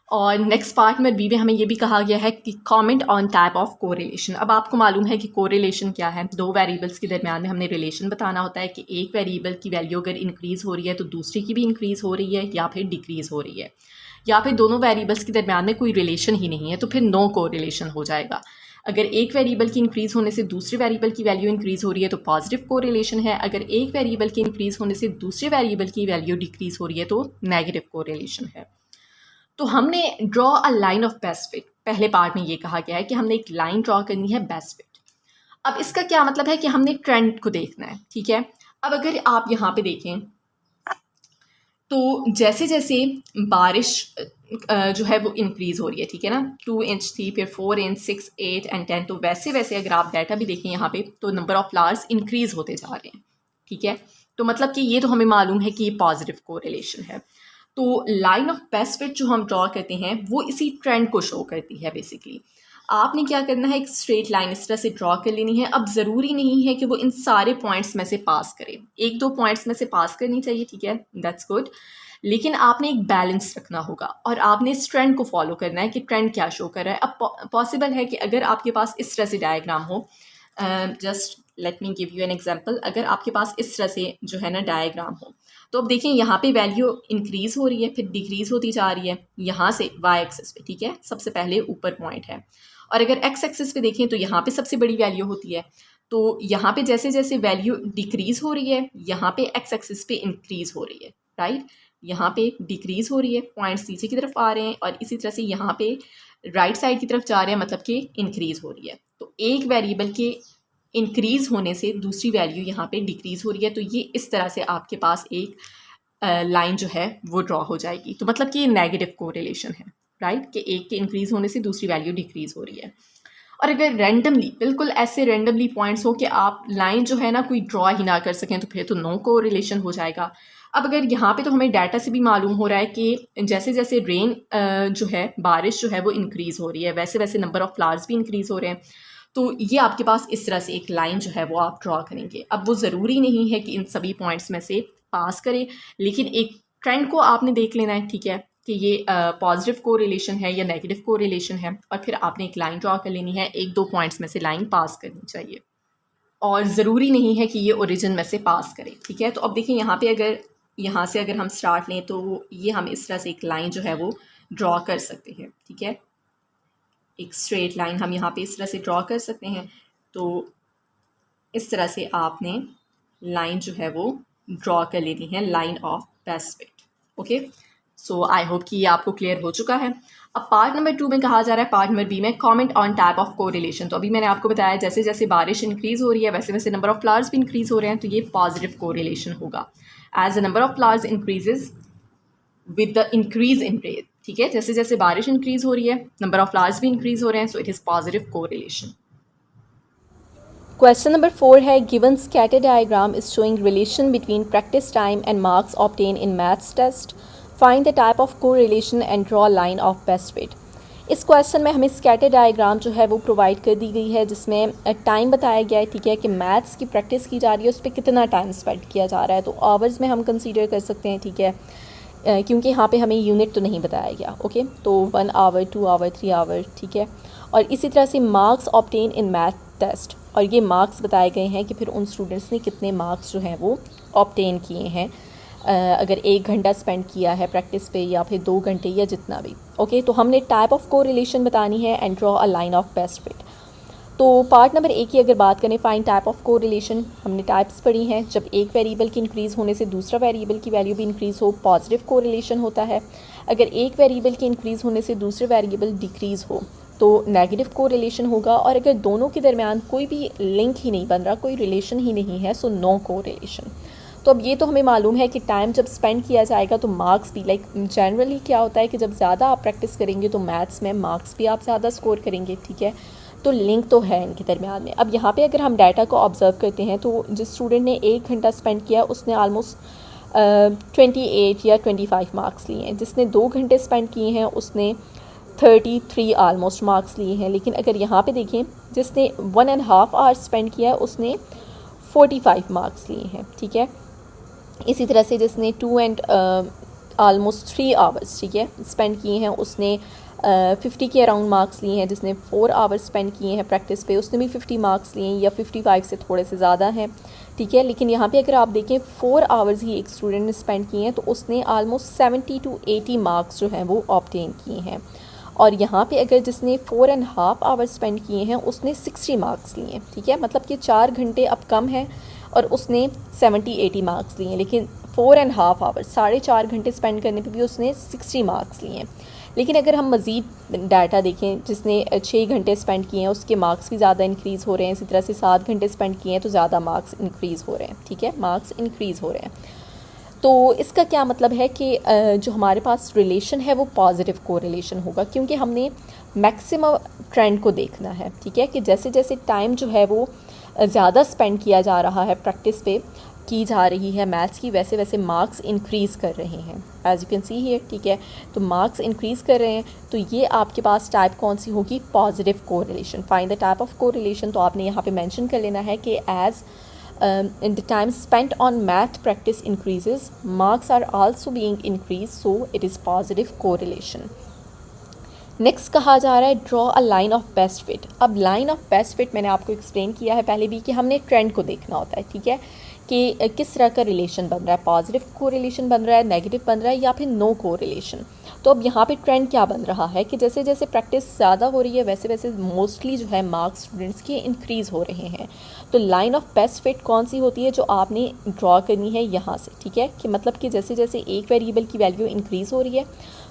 और नेक्स्ट पार्ट में बी में हमें ये भी कहा गया है कि comment on type of correlation. अब आपको मालूम है कि कोरिलेशन क्या है, दो वेरिएबल्स के दरमियान में हमने रिलेशन बताना होता है कि एक वेरिएबल की वैल्यू अगर इंक्रीज़ हो रही है तो दूसरी की भी इंक्रीज़ हो रही है या फिर डिक्रीज़ हो रही है, या फिर दोनों वेरिएबल्स के दरमियान में कोई रिलेशन ही नहीं है, तो फिर नो कोरिलेशन हो जाएगा। अगर एक वेरिएबल की इंक्रीज़ होने से दूसरे वेरिएबल की वैल्यू इंक्रीज़ हो रही है तो पॉजिटिव कोरिलेशन है। अगर एक वेरिएबल के इंक्रीज़ होने से दूसरे वेरिएबल की वैल्यू डिक्रीज़ हो रही है तो नेगेटिव कोरिलेशन है। तो हमने draw a line of best fit, पहले पार्ट में ये कहा गया है कि हमने एक लाइन ड्रॉ करनी है बेस्ट फिट। अब इसका क्या मतलब है कि हमने ट्रेंड को देखना है, ठीक है। अब अगर आप यहाँ पे देखें तो जैसे जैसे बारिश जो है वो इंक्रीज़ हो रही है, ठीक है ना, 2 इंच थी, फिर 4 इंच, 6, 8 एंड 10, तो वैसे वैसे अगर आप डाटा भी देखें यहाँ पे तो नंबर ऑफ फ्लावर्स इंक्रीज़ होते जा रहे हैं, ठीक है। तो मतलब कि ये तो हमें मालूम है कि ये पॉजिटिव कोरिलेशन है। तो लाइन ऑफ बेस्ट फिट जो हम ड्रॉ करते हैं वो इसी ट्रेंड को शो करती है बेसिकली। आपने क्या करना है, एक स्ट्रेट लाइन इस तरह से ड्रॉ कर लेनी है। अब ज़रूरी नहीं है कि वो इन सारे पॉइंट्स में से पास करे, एक दो पॉइंट्स में से पास करनी चाहिए, ठीक है, दैट्स गुड। लेकिन आपने एक बैलेंस रखना होगा और आपने इस ट्रेंड को फॉलो करना है कि ट्रेंड क्या शो कर रहा है। अब पॉसिबल है कि अगर आपके पास इस तरह से डायग्राम हो, just let me give you an example. अगर आपके पास इस तरह से जो है ना डायग्राम हो, तो अब देखें यहाँ पे वैल्यू इंक्रीज़ हो रही है, फिर डिक्रीज़ होती जा रही है यहाँ से वाई एक्सिस पे, ठीक है, सबसे पहले ऊपर पॉइंट है। और अगर एक्स एक्सिस पे देखें तो यहाँ पे सबसे बड़ी वैल्यू होती है। तो यहाँ पे जैसे जैसे वैल्यू डिक्रीज़ हो रही है, यहाँ पे एक्स एक्सिस पे इंक्रीज़ हो रही है, राइट। यहाँ पे डिक्रीज़ हो रही है, पॉइंट्स नीचे की तरफ आ रहे हैं, और इसी तरह से यहाँ पे राइट साइड की तरफ जा रहे हैं, मतलब कि इंक्रीज़ हो रही है। तो एक वेरिएबल के इंक्रीज़ होने से दूसरी वैल्यू यहाँ पे डिक्रीज़ हो रही है। तो ये इस तरह से आपके पास एक लाइन जो है वो ड्रॉ हो जाएगी। तो मतलब कि ये नेगेटिव कोरिलेशन है, राइट, कि एक के इंक्रीज़ होने से दूसरी वैल्यू डिक्रीज़ हो रही है। और अगर रैंडमली, बिल्कुल ऐसे रैंडमली पॉइंट्स हो कि आप लाइन जो है ना कोई ड्रॉ ही ना कर सकें, तो फिर तो नो कोरिलेशन हो जाएगा। अब अगर यहाँ पे तो हमें डाटा से भी मालूम हो रहा है कि जैसे जैसे रेन जो है, बारिश जो है वो इंक्रीज़ हो रही है, वैसे वैसे नंबर ऑफ़ फ्लावर्स भी इंक्रीज़ हो रहे हैं। तो ये आपके पास इस तरह से एक लाइन जो है वो आप ड्रॉ करेंगे। अब वो ज़रूरी नहीं है कि इन सभी पॉइंट्स में से पास करें, लेकिन एक ट्रेंड को आपने देख लेना है, ठीक है, कि ये पॉजिटिव कोरिलेशन है या नेगेटिव कोरिलेशन है, और फिर आपने एक लाइन ड्रॉ कर लेनी है, एक दो पॉइंट्स में से लाइन पास करनी चाहिए, और ज़रूरी नहीं है कि ये ओरिजिन में से पास करें, ठीक है। तो अब देखिए यहाँ पे अगर यहाँ से अगर हम स्टार्ट लें तो ये हम इस तरह से एक लाइन जो है वो ड्रॉ कर सकते हैं। ठीक है, एक स्ट्रेट लाइन हम यहाँ पे इस तरह से ड्रॉ कर सकते हैं। तो इस तरह से आपने लाइन जो है वो ड्रॉ कर लेनी है, line of best fit. Okay, so I hope कि ये आपको क्लियर हो चुका है। अब पार्ट नंबर 2 में कहा जा रहा है, पार्ट नंबर बी में comment on type of correlation. तो अभी मैंने आपको बताया जैसे जैसे बारिश इंक्रीज़ हो रही है वैसे वैसे नंबर ऑफ फ्लावर्स भी इंक्रीज़ हो रहे हैं, तो ये पॉजिटिव कोरिलेशन होगा। As the number of flowers increases with the increase in rain. ठीक है, जैसे जैसे बारिश इंक्रीज़ हो रही है नंबर ऑफ फ्लावर्स भी इंक्रीज़ हो रहे हैं, so it is positive correlation. Question number 4 है given scatter diagram is showing relation between practice time and marks obtained in maths test. Find the type of correlation and draw a line of best fit. इस क्वेश्चन में हमें स्कैटर डायग्राम जो है वो प्रोवाइड कर दी गई है जिसमें टाइम बताया गया है। ठीक है, कि मैथ्स की प्रैक्टिस की जा रही है, उस पर कितना टाइम स्पेंड किया जा रहा है, तो आवर्स में हम कंसीडर कर सकते हैं। ठीक है, क्योंकि यहाँ पे हमें यूनिट तो नहीं बताया गया। ओके, तो 1 आवर 2 आवर 3 आवर। ठीक है, और इसी तरह से marks obtain in math test, और ये मार्क्स बताए गए हैं कि फिर उन स्टूडेंट्स ने कितने मार्क्स जो हैं वो ऑब्टेन किए हैं, अगर 1 घंटा स्पेंड किया है प्रैक्टिस पे या फिर 2 घंटे या जितना भी। ओके, तो हमने टाइप ऑफ कोरिलेशन बतानी है and draw a line of best fit. तो पार्ट नंबर 1 की अगर बात करें, फाइंड टाइप ऑफ कोरिलेशन, हमने टाइप्स पढ़ी हैं। जब एक वेरिएबल की इंक्रीज़ होने से दूसरा वेरिएबल की वैल्यू भी इंक्रीज़ हो, पॉजिटिव कोरिलेशन होता है। अगर एक वेरिएबल के इंक्रीज़ होने से दूसरे वेरिएबल डिक्रीज़ हो तो नेगेटिव कोरिलेशन होगा। और अगर दोनों के दरमियान कोई भी लिंक ही नहीं बन रहा, कोई रिलेशन ही नहीं है, सो नो कोरिलेशन। तो अब ये तो हमें मालूम है कि टाइम जब स्पेंड किया जाएगा तो मार्क्स भी, लाइक जनरली क्या होता है कि जब ज़्यादा आप प्रैक्टिस करेंगे तो मैथ्स में मार्क्स भी आप ज़्यादा स्कोर करेंगे। ठीक है, तो लिंक तो है इनके दरमियान में। अब यहाँ पे अगर हम डाटा को ऑब्जर्व करते हैं तो जिस स्टूडेंट ने 1 घंटा स्पेंड किया उसने आलमोस्ट 28 या 25 मार्क्स लिए हैं। जिसने 2 घंटे स्पेंड किए हैं उसने 33 आलमोस्ट मार्क्स लिए हैं। लेकिन अगर यहाँ पे देखें, जिसने 1.5 आवर्स स्पेंड किया है उसने 45 मार्क्स लिए हैं। ठीक है, इसी तरह से जिसने 2 एंड आलमोस्ट 3 आवर्स, ठीक है, स्पेंड किए हैं उसने 50 के अराउंड मार्क्स लिए हैं। जिसने 4 आवर्स स्पेंड किए हैं प्रैक्टिस पे उसने भी 50 मार्क्स लिए हैं, या 55 से थोड़े से ज़्यादा हैं। ठीक है, लेकिन यहाँ पे अगर आप देखें 4 आवर्स ही एक स्टूडेंट ने स्पेंड किए हैं तो उसने आलमोस्ट 70 to 80 मार्क्स जो हैं वो ऑब्टेन किए हैं। और यहाँ पे अगर जिसने 4.5 आवर्स स्पेंड किए हैं उसने 60 मार्क्स लिए हैं। ठीक है, मतलब कि 4 घंटे अब कम है और उसने 70-80 मार्क्स लिए हैं। लेकिन 4.5 आवर्स, 4.5 घंटे स्पेंड करने पे भी उसने 60 मार्क्स लिए हैं। लेकिन अगर हम मज़ीद डाटा देखें, जिसने 6 घंटे स्पेंड किए हैं उसके मार्क्स भी ज़्यादा इंक्रीज़ हो रहे हैं। इसी तरह से 7 घंटे स्पेंड किए हैं तो ज़्यादा मार्क्स इंक्रीज़ हो रहे हैं। ठीक है, मार्क्स इंक्रीज़ हो रहे हैं। तो इसका क्या मतलब है कि जो हमारे पास रिलेशन है वो पॉजिटिव कोरिलेशन होगा, क्योंकि हमने मैक्सिमम ट्रेंड को देखना है। ठीक है, कि जैसे जैसे टाइम जो है वो ज़्यादा स्पेंड किया जा रहा है, प्रैक्टिस पे की जा रही है मैथ्स की, वैसे वैसे मार्क्स इंक्रीज़ कर रहे हैं, as you can see here. ठीक है, तो मार्क्स इंक्रीज़ कर रहे हैं, तो ये आपके पास टाइप कौन सी होगी? Positive correlation. Find the type of correlation, तो आपने यहाँ पे मेंशन कर लेना है कि as in the time spent on math practice increases, marks are also being increased, so it is positive correlation. Next कहा जा रहा है draw a line of best fit. अब लाइन ऑफ बेस्ट फिट मैंने आपको एक्सप्लेन किया है पहले भी कि हमने ट्रेंड को देखना होता है। ठीक है, कि किस तरह का रिलेशन बन रहा है, पॉजिटिव कोरिलेशन बन रहा है, नेगेटिव बन रहा है, या फिर नो कोरिलेशन। तो अब यहाँ पे ट्रेंड क्या बन रहा है कि जैसे जैसे प्रैक्टिस ज़्यादा हो रही है वैसे वैसे मोस्टली जो है मार्क्स स्टूडेंट्स के इंक्रीज़ हो रहे हैं। तो लाइन ऑफ बेस्ट फिट कौन सी होती है? जो आपने ड्रॉ करनी है यहाँ से। ठीक है, कि मतलब कि जैसे जैसे एक वेरिएबल की वैल्यू इंक्रीज़ हो रही है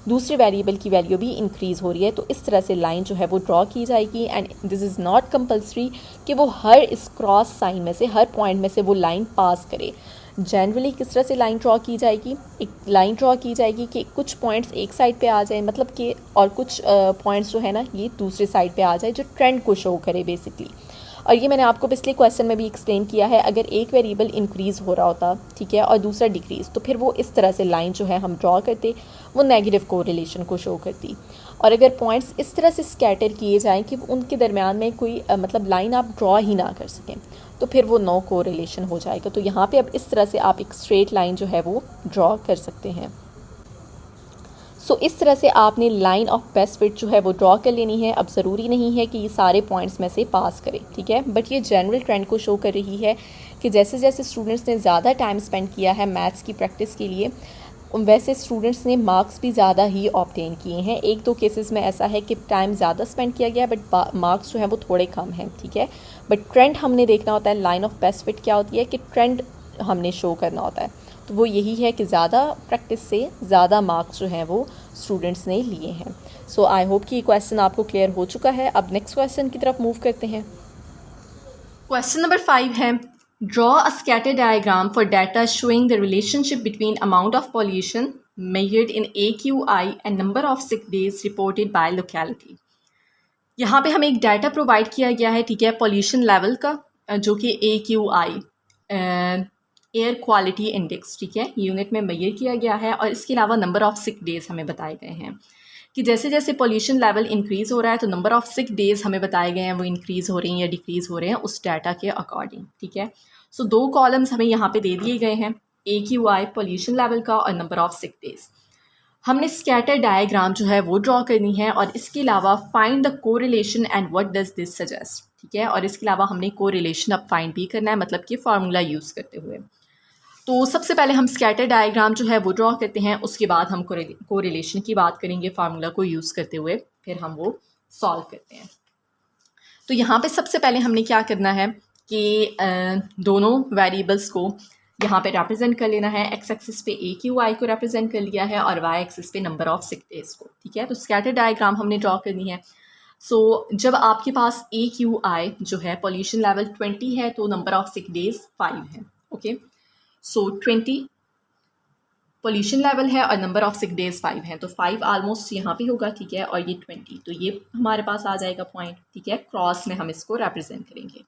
दूसरे वेरिएबल की वैल्यू भी इंक्रीज़ हो रही है, तो इस तरह से लाइन जो है वो ड्रॉ की जाएगी। And this is not compulsory कि वो हर इस क्रॉस साइन में से, हर पॉइंट में से वो लाइन पास करे। जनरली किस तरह से लाइन ड्रॉ की जाएगी? एक लाइन ड्रॉ की जाएगी कि कुछ पॉइंट्स एक साइड पे आ जाए, मतलब कि, और कुछ पॉइंट्स जो है ना ये दूसरे साइड पे आ जाए, जो ट्रेंड को शो करे बेसिकली। और ये मैंने आपको पिछले क्वेश्चन में भी एक्सप्लेन किया है, अगर एक वेरिएबल इंक्रीज़ हो रहा होता, ठीक है, और दूसरा डिक्रीज़, तो फिर वो इस तरह से लाइन जो है हम ड्रॉ करते, वो नेगेटिव कोरिलेशन को शो करती। और अगर पॉइंट्स इस तरह से स्कैटर किए जाएं कि उनके दरमियान में कोई मतलब लाइन आप ड्रॉ ही ना कर सकें, तो फिर वो नो कोरिलेशन हो जाएगा। तो यहाँ पे अब इस तरह से आप एक स्ट्रेट लाइन जो है वो ड्रॉ कर सकते हैं। सो इस तरह से आपने लाइन ऑफ बेस्ट फिट जो है वो ड्रॉ कर लेनी है। अब ज़रूरी नहीं है कि ये सारे पॉइंट्स में से पास करें, ठीक है, बट ये जनरल ट्रेंड को शो कर रही है कि जैसे जैसे स्टूडेंट्स ने ज़्यादा टाइम स्पेंड किया है मैथ्स की प्रैक्टिस के लिए, वैसे स्टूडेंट्स ने मार्क्स भी ज़्यादा ही ऑब्टेन किए हैं। एक दो केसेस में ऐसा है कि टाइम ज़्यादा स्पेंड किया गया है बट मार्क्स जो हैं वो थोड़े कम हैं, ठीक है। बट ट्रेंड हमने देखना होता है, लाइन ऑफ बेस्ट फिट क्या होती है कि ट्रेंड हमने शो करना होता है, तो वो यही है कि ज़्यादा प्रैक्टिस से ज़्यादा मार्क्स जो हैं वो स्टूडेंट्स ने लिए हैं। सो आई होप कि ये क्वेश्चन आपको क्लियर हो चुका है। अब नेक्स्ट क्वेश्चन की तरफ मूव करते हैं। क्वेश्चन नंबर 5 है, draw a scatter diagram for data showing the relationship between amount of pollution measured in AQI and number of sick days reported by locality. यहाँ पे हमें एक डाटा प्रोवाइड किया गया है, ठीक है, पॉल्यूशन लेवल का, जो कि AQI एयर क्वालिटी इंडेक्स, ठीक है, यूनिट में मेजर किया गया है। और इसके अलावा नंबर ऑफ सिक डेज हमें बताए गए हैं कि जैसे जैसे पॉल्यूशन लेवल इंक्रीज़ हो रहा है तो नंबर ऑफ सिक डेज़ हमें बताए गए हैं वो इंक्रीज़ हो रही हैं या डिक्रीज़ हो रहे हैं उस डाटा के अकॉर्डिंग, ठीक है। सो दो कॉलम्स हमें यहाँ पे दे दिए गए हैं, AQI पॉल्यूशन लेवल का और नंबर ऑफ सिक डेज़। हमने स्कैटर डायग्राम जो है वो ड्रॉ करनी है और इसके अलावा find the correlation and what does this suggest, ठीक है। और इसके अलावा हमने कोरिलेशन अब फाइंड भी करना है, मतलब कि फार्मूला यूज़ करते हुए। तो सबसे पहले हम स्कैटर डायग्राम जो है वो ड्रॉ करते हैं, उसके बाद हम कोरिलेशन की बात करेंगे फार्मूला को यूज़ करते हुए, फिर हम वो सॉल्व करते हैं। तो यहाँ पे सबसे पहले हमने क्या करना है कि दोनों वेरिएबल्स को यहाँ पे रिप्रेजेंट कर लेना है। एक्स एक्सिस पे AQI को रिप्रेजेंट कर लिया है और वाई एक्सिस पे नंबर ऑफ सिक डेज को, ठीक है। तो स्कैटर डायग्राम हमने ड्रॉ करनी है। सो जब आपके पास AQI जो है पॉल्यूशन लेवल 20 है तो नंबर ऑफ सिक डेज 5 है, ओके। सो 20 पॉल्यूशन लेवल है और नंबर ऑफ सिक डेज 5 है, तो 5 ऑलमोस्ट यहाँ पे होगा, ठीक है, और ये 20, तो ये हमारे पास आ जाएगा पॉइंट, ठीक है। क्रॉस में हम इसको रिप्रेजेंट करेंगे।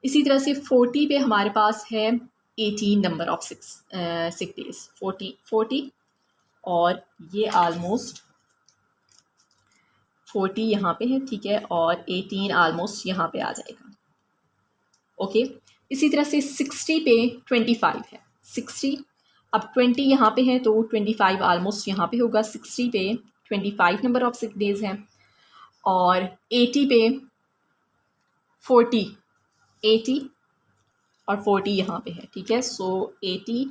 इसी तरह से 40 पे हमारे पास है 18 नंबर ऑफ सिक डेज, 40 और ये ऑलमोस्ट 40 यहाँ पे है, ठीक है, और 18 ऑलमोस्ट यहाँ पे आ जाएगा, ओके। इसी तरह से 60 पे 25 है, 60, अब 20 यहाँ पे है तो 25 ऑलमोस्ट यहाँ पे होगा, 60 पे 25 नंबर ऑफ सिक डेज हैं। और 80 पे 80 और 40 यहाँ पे है, ठीक है। सो 80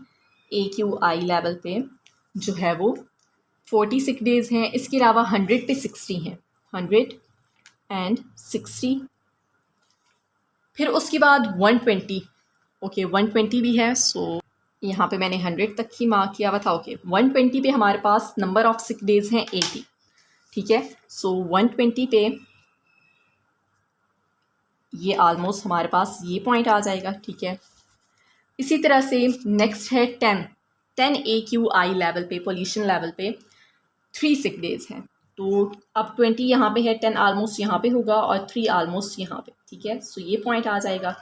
AQI लेवल पे जो है वो 40 सिक डेज हैं। इसके अलावा 100 पे 60 हैं, 160, फिर उसके बाद 120, ओके 120 भी है। सो यहाँ पे मैंने 100 तक ही मार्क किया हुआ था, ओके। 120 पे हमारे पास नंबर ऑफ सिक डेज हैं 80, ठीक है। सो 120 पे ये ऑलमोस्ट हमारे पास ये पॉइंट आ जाएगा, ठीक है। इसी तरह से नेक्स्ट है 10 AQI लेवल पे, पॉल्यूशन लेवल पे 3 सिक डेज हैं, तो अब 20 यहाँ पे है, 10 ऑलमोस्ट यहाँ पे होगा और 3 ऑलमोस्ट यहाँ पे, ठीक है। सो ये पॉइंट आ जाएगा।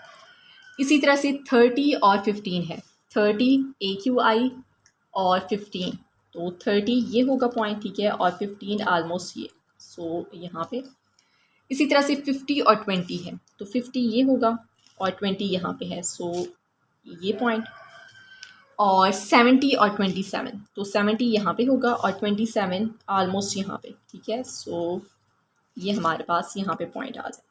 इसी तरह से 30 और 15 है, 30 AQI और 15, तो 30 ये होगा पॉइंट, ठीक है, और 15 ऑलमोस्ट ये, सो यहाँ पे। इसी तरह से 50 और 20 है, तो 50 ये होगा और 20 यहाँ पे है, सो ये पॉइंट। और 70 और 27, तो 70 यहाँ पे होगा और 27 ऑलमोस्ट यहाँ पे, ठीक है। सो ये हमारे पास यहाँ पे पॉइंट आ जाएगा।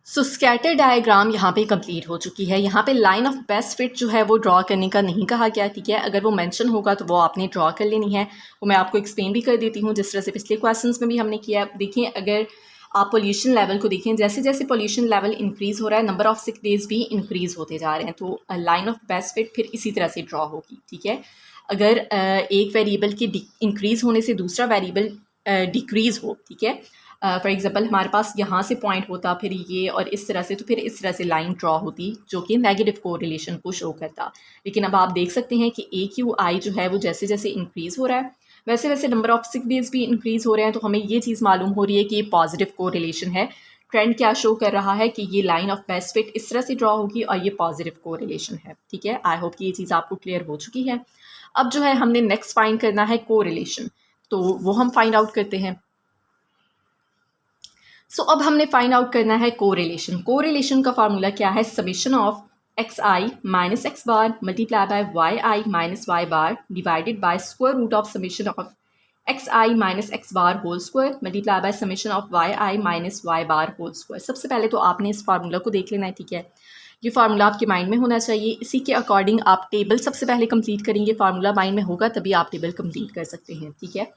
सो स्कैटर डायग्राम यहाँ पे कंप्लीट हो चुकी है। यहाँ पे लाइन ऑफ बेस्ट फिट जो है वो ड्रॉ करने का नहीं कहा गया, ठीक है। अगर वो मेंशन होगा तो वो आपने ड्रॉ कर लेनी है, वो मैं आपको एक्सप्लेन भी कर देती हूँ जिस तरह से पिछले क्वेश्चंस में भी हमने किया। देखिए, अगर आप पोल्यूशन लेवल को देखें, जैसे जैसे पोल्यूशन लेवल इंक्रीज़ हो रहा है नंबर ऑफ सिक डेज भी इंक्रीज़ होते जा रहे हैं, तो लाइन ऑफ बेस्ट फिट फिर इसी तरह से ड्रॉ होगी, ठीक है। अगर एक वेरिएबल के इंक्रीज़ होने से दूसरा वेरिएबल डिक्रीज़ हो, ठीक है, फॉर एग्जांपल हमारे पास यहाँ से पॉइंट होता, फिर ये और इस तरह से, तो फिर इस तरह से लाइन ड्रॉ होती जो कि नेगेटिव कोरिलेशन को शो करता। लेकिन अब आप देख सकते हैं कि AQI जो है वो जैसे जैसे इंक्रीज़ हो रहा है वैसे वैसे नंबर ऑफ सिक डेज भी इंक्रीज़ हो रहे हैं, तो हमें ये चीज़ मालूम हो रही है कि ये पॉजिटिव कोरिलेशन है। ट्रेंड क्या शो कर रहा है कि ये लाइन ऑफ बेस्ट फिट इस तरह से ड्रॉ होगी और ये पॉजिटिव कोरिलेशन है, ठीक है। आई होप कि ये चीज़ आपको क्लियर हो चुकी है। अब जो है हमने नेक्स्ट फाइंड करना है कोरिलेशन, तो वो हम फाइंड आउट करते हैं। सो अब हमने फाइंड आउट करना है कोरिलेशन। कोरिलेशन का फार्मूला क्या है? Summation of xi minus x bar multiply by yi minus y bar divided by square root of summation of xi minus x bar whole square multiply by summation of yi minus y bar whole square. सबसे पहले तो आपने इस फार्मूला को देख लेना है, ठीक है। ये फार्मूला आपके माइंड में होना चाहिए। इसी के अकॉर्डिंग आप टेबल सबसे पहले कंप्लीट करेंगे। फार्मूला माइंड में होगा तभी आप टेबल कंप्लीट कर सकते हैं, ठीक है।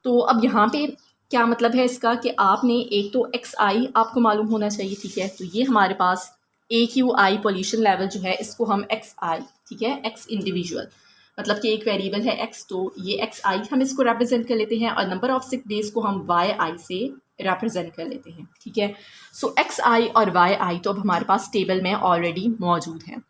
तो अब यहाँ पे क्या मतलब है इसका कि आपने एक तो एक्स आई आपको मालूम होना चाहिए, ठीक है। तो ये हमारे पास ए क्यू आई पोल्यूशन लेवल जो है इसको हम एक्स आई, ठीक है, एक्स इंडिविजुअल मतलब कि एक वेरिएबल है एक्स, तो ये एक्स आई हम इसको रिप्रेजेंट कर लेते हैं और नंबर ऑफ सिक डेज को हम वाई आई से रिप्रेजेंट कर लेते हैं, ठीक है। सो एक्स आई और वाई आई तो अब हमारे पास टेबल में ऑलरेडी मौजूद हैं।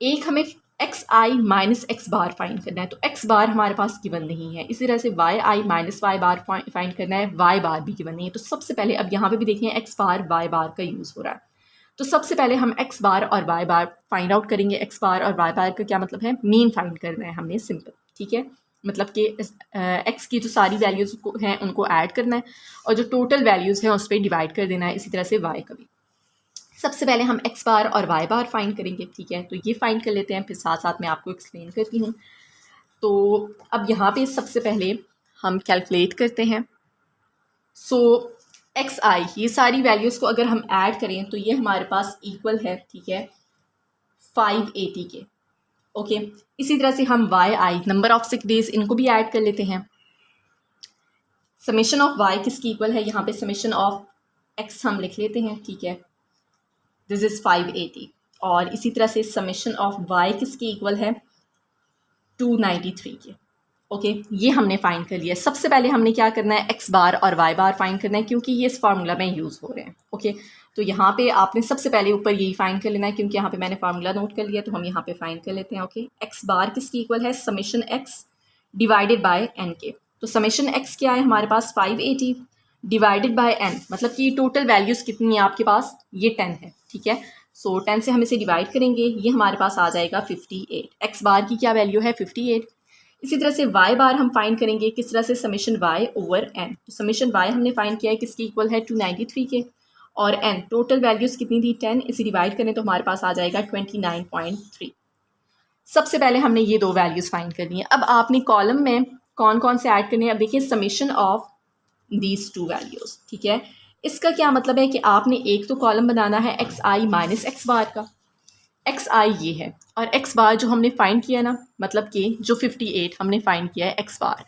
एक हमें एक्स आई माइनस एक्स बार फाइंड करना है, तो एक्स बार हमारे पास गिवन नहीं है। इसी तरह से वाई आई माइनस वाई बार फाइंड करना है, वाई बार भी गिवन नहीं है। तो सबसे पहले अब यहाँ पे भी देखें एक्स बार वाई बार का यूज़ हो रहा है, तो सबसे पहले हम एक्स बार और वाई बार फाइंड आउट करेंगे। एक्स बार और वाई बार का क्या मतलब है, मीन फाइंड करना है हमने, सिंपल, ठीक है। मतलब कि एक्स की जो सारी वैल्यूज़ हैं उनको ऐड करना है और जो टोटल वैल्यूज़ हैं उस पर डिवाइड कर देना है। इसी तरह से वाई का भी। सबसे पहले हम एक्स बार और वाई बार फाइंड करेंगे, ठीक है। तो ये फाइंड कर लेते हैं, फिर साथ साथ मैं आपको एक्सप्लेन करती हूँ। तो अब यहाँ पे सबसे पहले हम कैलकुलेट करते हैं। सो एक्स आई, ये सारी वैल्यूज़ को अगर हम ऐड करें तो ये हमारे पास इक्वल है, ठीक है, 580 के, ओके। इसी तरह से हम y i, number of sick days, इनको भी ऐड कर लेते हैं। समेशन ऑफ वाई किसकी इक्वल है, यहाँ पे समेशन ऑफ एक्स हम लिख लेते हैं, ठीक है, दिस इज़ 580। और इसी तरह से समेशन ऑफ वाई किसकी इक्वल है, 293 के, ओके। ये हमने फाइंड कर लिया। सबसे पहले हमने क्या करना है, एक्स बार और वाई बार फाइंड करना है क्योंकि ये इस फार्मूला में यूज़ हो रहे हैं, ओके। तो यहाँ पे आपने सबसे पहले ऊपर यही फाइंड कर लेना है क्योंकि यहाँ पे मैंने फार्मूला नोट कर लिया, तो हम यहाँ पे फाइंड कर लेते हैं, ओके। एक्स बार किसकी इक्वल है, summation x divided by n के। तो समेशन एक्स क्या है हमारे पास, 580 डिवाइडेड बाय एन, मतलब कि टोटल वैल्यूज़ कितनी है आपके पास, ये 10 है, ठीक है। सो 10 से हम इसे डिवाइड करेंगे, ये हमारे पास आ जाएगा 58। एक्स बार की क्या वैल्यू है, 58। इसी तरह से वाई बार हम फाइंड करेंगे किस तरह से, समेशन वाई ओवर एन। तो समेशन वाई हमने फाइंड किया है किसकी इक्वल है, 293 के, और एन टोटल वैल्यूज़ कितनी थी, 10। इसे डिवाइड करें तो हमारे पास आ जाएगा 29.3। सबसे पहले हमने ये दो वैल्यूज़ फाइंड करनी है। अब आपने कॉलम में कौन कौन से ऐड करने हैं, अब देखिए summation of these two values, ठीक है। इसका क्या मतलब है कि आपने एक तो कॉलम बनाना है एक्स आई माइनस एक्स बार का। एक्स आई ये है और एक्स बार जो हमने फाइंड किया ना, मतलब कि जो 58 हमने फाइंड किया है एक्स बार,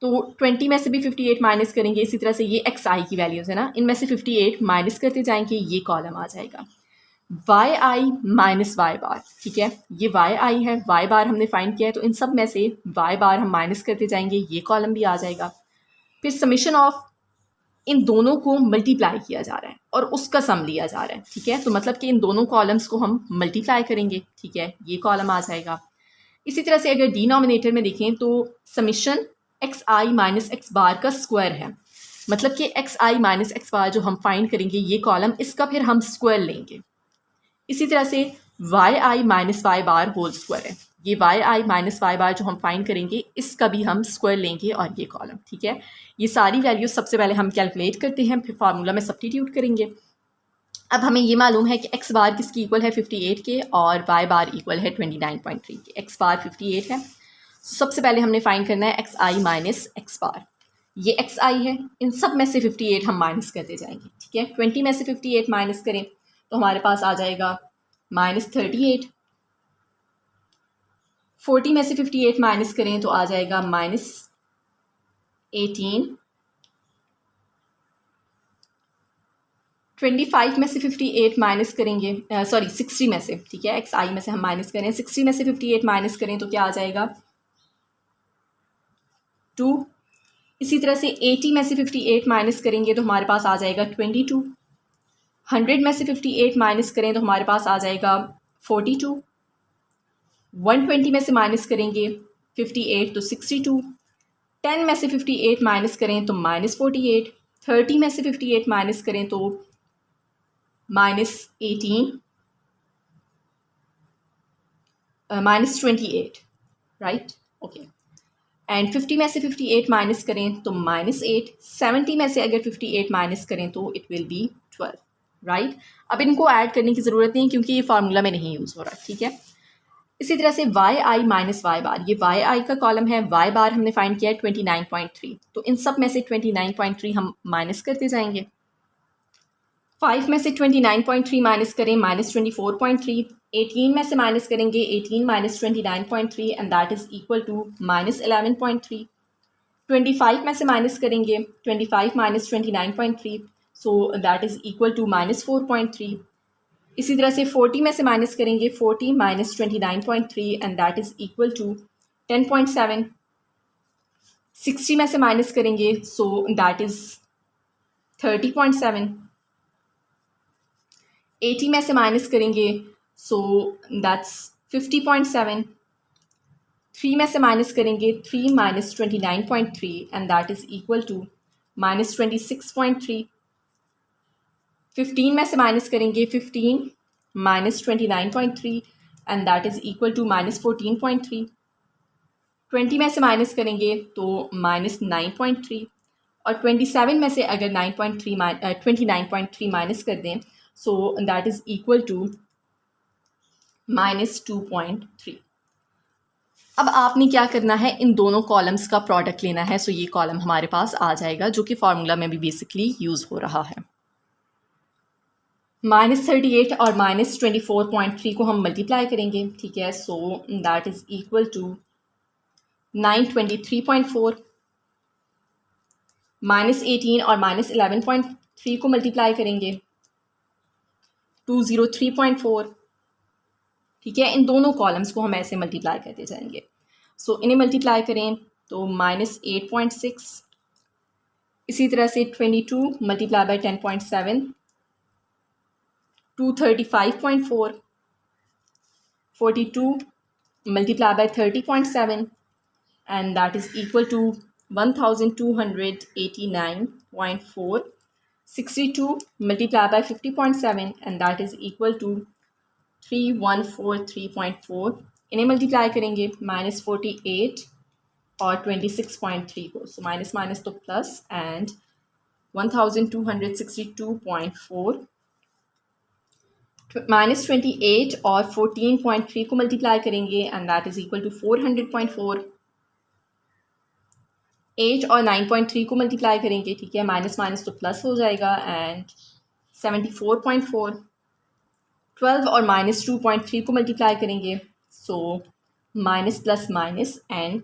तो 20 में से भी 58 माइनस करेंगे। इसी तरह से ये एक्स आई की वैल्यूज़ है ना, इनमें से 58 माइनस करते जाएंगे, ये कॉलम आ जाएगा वाई आई माइनस वाई बार, ठीक है। ये वाई आई है, वाई बार हमने फाइंड किया है, तो इन सब में से वाई बार हम माइनस करते जाएंगे, ये कॉलम भी आ जाएगा। फिर समेशन ऑफ इन दोनों को मल्टीप्लाई किया जा रहा है और उसका सम लिया जा रहा है, ठीक है। तो मतलब कि इन दोनों कॉलम्स को हम मल्टीप्लाई करेंगे, ठीक है, ये कॉलम आ जाएगा। इसी तरह से अगर डिनोमिनेटर में देखें तो समेशन एक्स आई माइनस एक्स बार का स्क्वायर है, मतलब कि एक्स आई माइनस एक्स बार जो हम फाइंड करेंगे ये कॉलम, इसका फिर हम स्क्वायर लेंगे। इसी तरह से वाई आई minus Y bar whole square है, ये वाई आई माइनस वाई बार जो हम फाइंड करेंगे इसका भी हम स्क्वायर लेंगे और ये कॉलम, ठीक है। ये सारी वैल्यूज सबसे पहले हम कैलकुलेट करते हैं, फिर फार्मूला में सब्स्टिट्यूट करेंगे। अब हमें ये मालूम है कि एक्स बार किसकी इक्वल है, 58 के, और वाई बार इक्वल है 29.3 के। एक्स बार 58 है, सबसे पहले हमने फाइंड करना है एक्स आई माइनस एक्स बार। ये एक्स आई है, इन सब में से 58 हम माइनस करते जाएंगे, ठीक है। 20 में से 58 माइनस करें तो हमारे पास आ जाएगा -38। 40 में से 58 माइनस करें तो आ जाएगा -18। 25 में से 58 माइनस करेंगे, सॉरी 60 में से, ठीक है, एक्स आई में से हम माइनस करें, 60 में से 58 माइनस करें तो क्या आ जाएगा 2। इसी तरह से 80 में से 58 माइनस करेंगे तो हमारे पास आ जाएगा 22। 100 में से 58 माइनस करें तो हमारे पास आ जाएगा 42। 120 में से माइनस करेंगे 58 तो 62। 10 में से 58 माइनस करें तो -48। 30 में से 58 माइनस करें तो -18, -28, राइट, ओके। एंड 50 में से 58 माइनस करें तो -8। 70 में से अगर 58 माइनस करें तो इट विल बी 12, राइट। अब इनको ऐड करने की ज़रूरत नहीं क्योंकि ये फार्मूला में नहीं यूज़ हो रहा, ठीक है। इसी तरह से वाई आई माइनस वाई बार, ये वाई आई का कॉलम है, वाई बार हमने फाइंड किया है 29.3, तो इन सब में से 29.3 हम माइनस करते जाएंगे। 5 में से 29.3 माइनस करें -24.3, 18 में से माइनस करेंगे 18 minus 29.3 and that is equal to -11.3। 25 में से माइनस करेंगे 25 minus 29.3, so that is equal to -4.3। इसी तरह से 40 में से माइनस करेंगे 40 minus 29.3 and that is equal to 10.7। 60 में से माइनस करेंगे सो दैट इज़ 30.7। 80 में से माइनस करेंगे सो दैट्स 50.7। 3 में से माइनस करेंगे 3 minus 29.3 and that is equal to -26.3। 15 में से माइनस करेंगे 15 minus 29.3 and that is equal to -14.3। 20 में से माइनस करेंगे तो -9.3 और 27 में से अगर 29.3 माइनस कर दें so that is equal to -2.3। अब आपने क्या करना है, इन दोनों कॉलम्स का प्रोडक्ट लेना है। सो ये कॉलम हमारे पास आ जाएगा जो कि फार्मूला में भी बेसिकली यूज़ हो रहा है। -38 और -24.3 को हम मल्टीप्लाई करेंगे, ठीक है। So that is equal to 923.4। -18 और -11.3 को मल्टीप्लाई करेंगे 203.4, ठीक है। इन दोनों कॉलम्स को हम ऐसे मल्टीप्लाई करते जाएंगे। सो इन्हें मल्टीप्लाई करें तो -8.6, इसी तरह से 22 multiply by 10.7 235.4, 42 multiply by 30.7 and that is equal to 1289.4, 62 multiplied by 50.7 and that is equal to 3143.4। इन्हें मल्टीप्लाई करेंगे -48 और 26.3 को, सो माइनस माइनस तो प्लस एंड 1262.4 -28 और 14.3 को मल्टीप्लाई करेंगे and that is equal to 400.4। 8 और 9.3 को मल्टीप्लाई करेंगे, ठीक है, माइनस माइनस तो प्लस हो जाएगा एंड 74.4। 12 और -2.3 को मल्टीप्लाई करेंगे, so minus plus minus and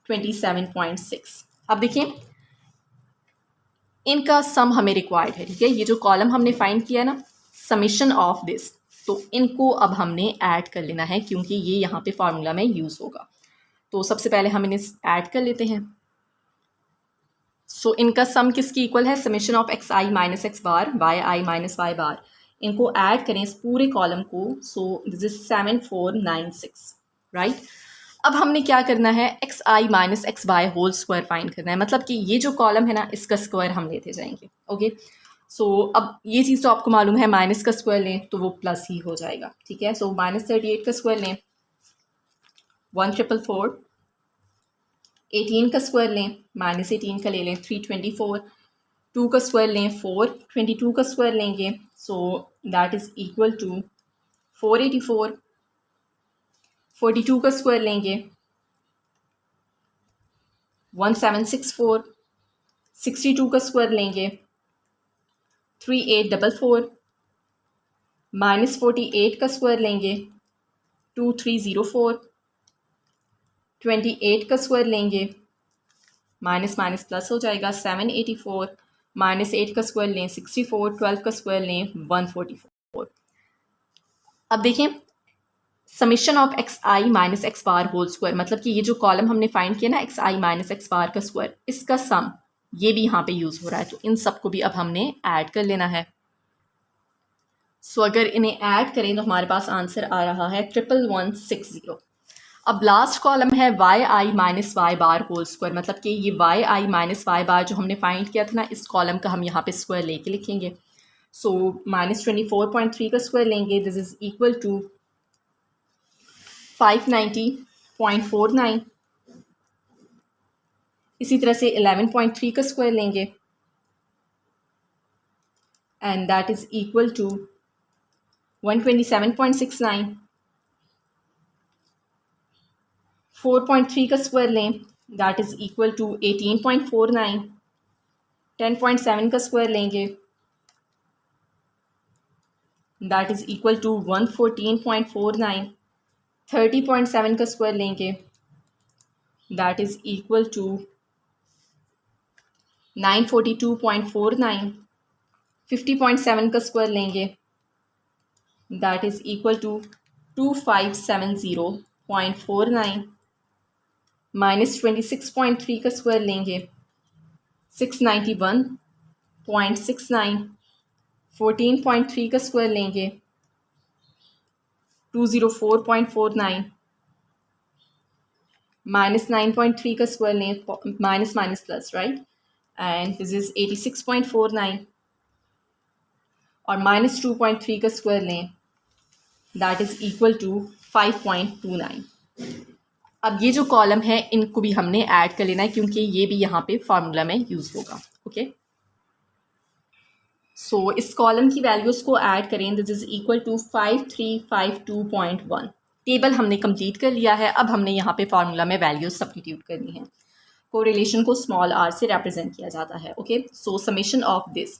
27.6। अब देखिए इनका सम हमें रिक्वायर्ड है, ठीक है। ये जो कॉलम हमने फाइंड किया ना, समीशन ऑफ दिस, तो इनको अब हमने ऐड कर लेना है क्योंकि ये यहाँ पे फार्मूला में यूज़ होगा। तो सबसे पहले हम इन्हें ऐड कर लेते हैं। सो इनका सम किसकी इक्वल है, summation of x I minus x bar Y I minus Y bar. इनको ऐड करें इस पूरे कॉलम को, सो दिस इज 7496, राइट। अब हमने क्या करना है, x I minus x by whole square find करना है, मतलब कि ये जो कॉलम है ना इसका स्क्वायर हम लेते जाएंगे, ओके। सो अब ये चीज़ तो आपको मालूम है, माइनस का स्क्वायर लें तो वो प्लस ही हो जाएगा, ठीक है। सो -38 का स्क्वायर लें 1444, 18 का स्क्वायर लें -18 का ले लें 324, 2 का स्क्वायर लें 4, 22 का स्क्वायर लेंगे, so that is equal to 484, 42 का स्क्वायर लेंगे 1764, 62 का स्क्वायर लेंगे 3844, -48 का स्क्वायर लेंगे 2304, 28 का स्क्वायर लेंगे माइनस माइनस प्लस हो जाएगा 784, -8 का स्क्वायर लें 64, 12 का स्क्वायर लें 144। अब देखें summation of x I minus x bar whole square, मतलब कि ये जो कॉलम हमने फाइंड किया ना एक्स आई माइनस एक्स बार का स्क्वायर, इसका सम ये भी यहाँ पे यूज़ हो रहा है, तो इन सबको भी अब हमने ऐड कर लेना है। सो अगर इन्हें ऐड करें तो हमारे पास आंसर आ रहा है 11160। अब लास्ट कॉलम है वाई आई minus Y bar whole square, मतलब कि ये वाई आई माइनस वाई बार जो हमने फाइंड किया था ना, इस कॉलम का हम यहाँ पे स्क्वायर लेके लिखेंगे। सो -24.3 का स्क्वायर लेंगे, दिस इज इक्वल टू 590.49। इसी तरह से 11.3 का स्क्वायर लेंगे and that is equal to 127.69। 4.3 का स्क्वायर लें, दैट इज इक्वल टू 18.49। 10.7 का स्क्वायर लेंगे दैट इज़ इक्वल टू 114.49. 30.7 का स्क्वायर लेंगे, दैट इज़ इक्वल टू 942.49. 50.7 का स्क्वायर लेंगे, that is equal to 2570.49. Minus 26.3 का स्क्वायर लेंगे, 691.69. 14.3 का स्क्वायर लेंगे, 204.49. माइनस 9.3 का स्क्वायर लें, minus minus plus, right, and this is 86.49. और माइनस 2.3 का स्क्वायर लें, दैट इज इक्वल टू 5.29. अब ये जो कॉलम है इनको भी हमने ऐड कर लेना है क्योंकि ये भी यहाँ पे फार्मूला में यूज़ होगा. ओके, सो इस कॉलम की वैल्यूज़ को ऐड करें. This is equal to 5352.1. Table हमने कंप्लीट कर लिया है. अब हमने यहाँ पे फार्मूला में वैल्यूज सब्स्टिट्यूट करनी है. कोरिलेशन को स्मॉल r से रिप्रेजेंट किया जाता है. Okay, so summation of this,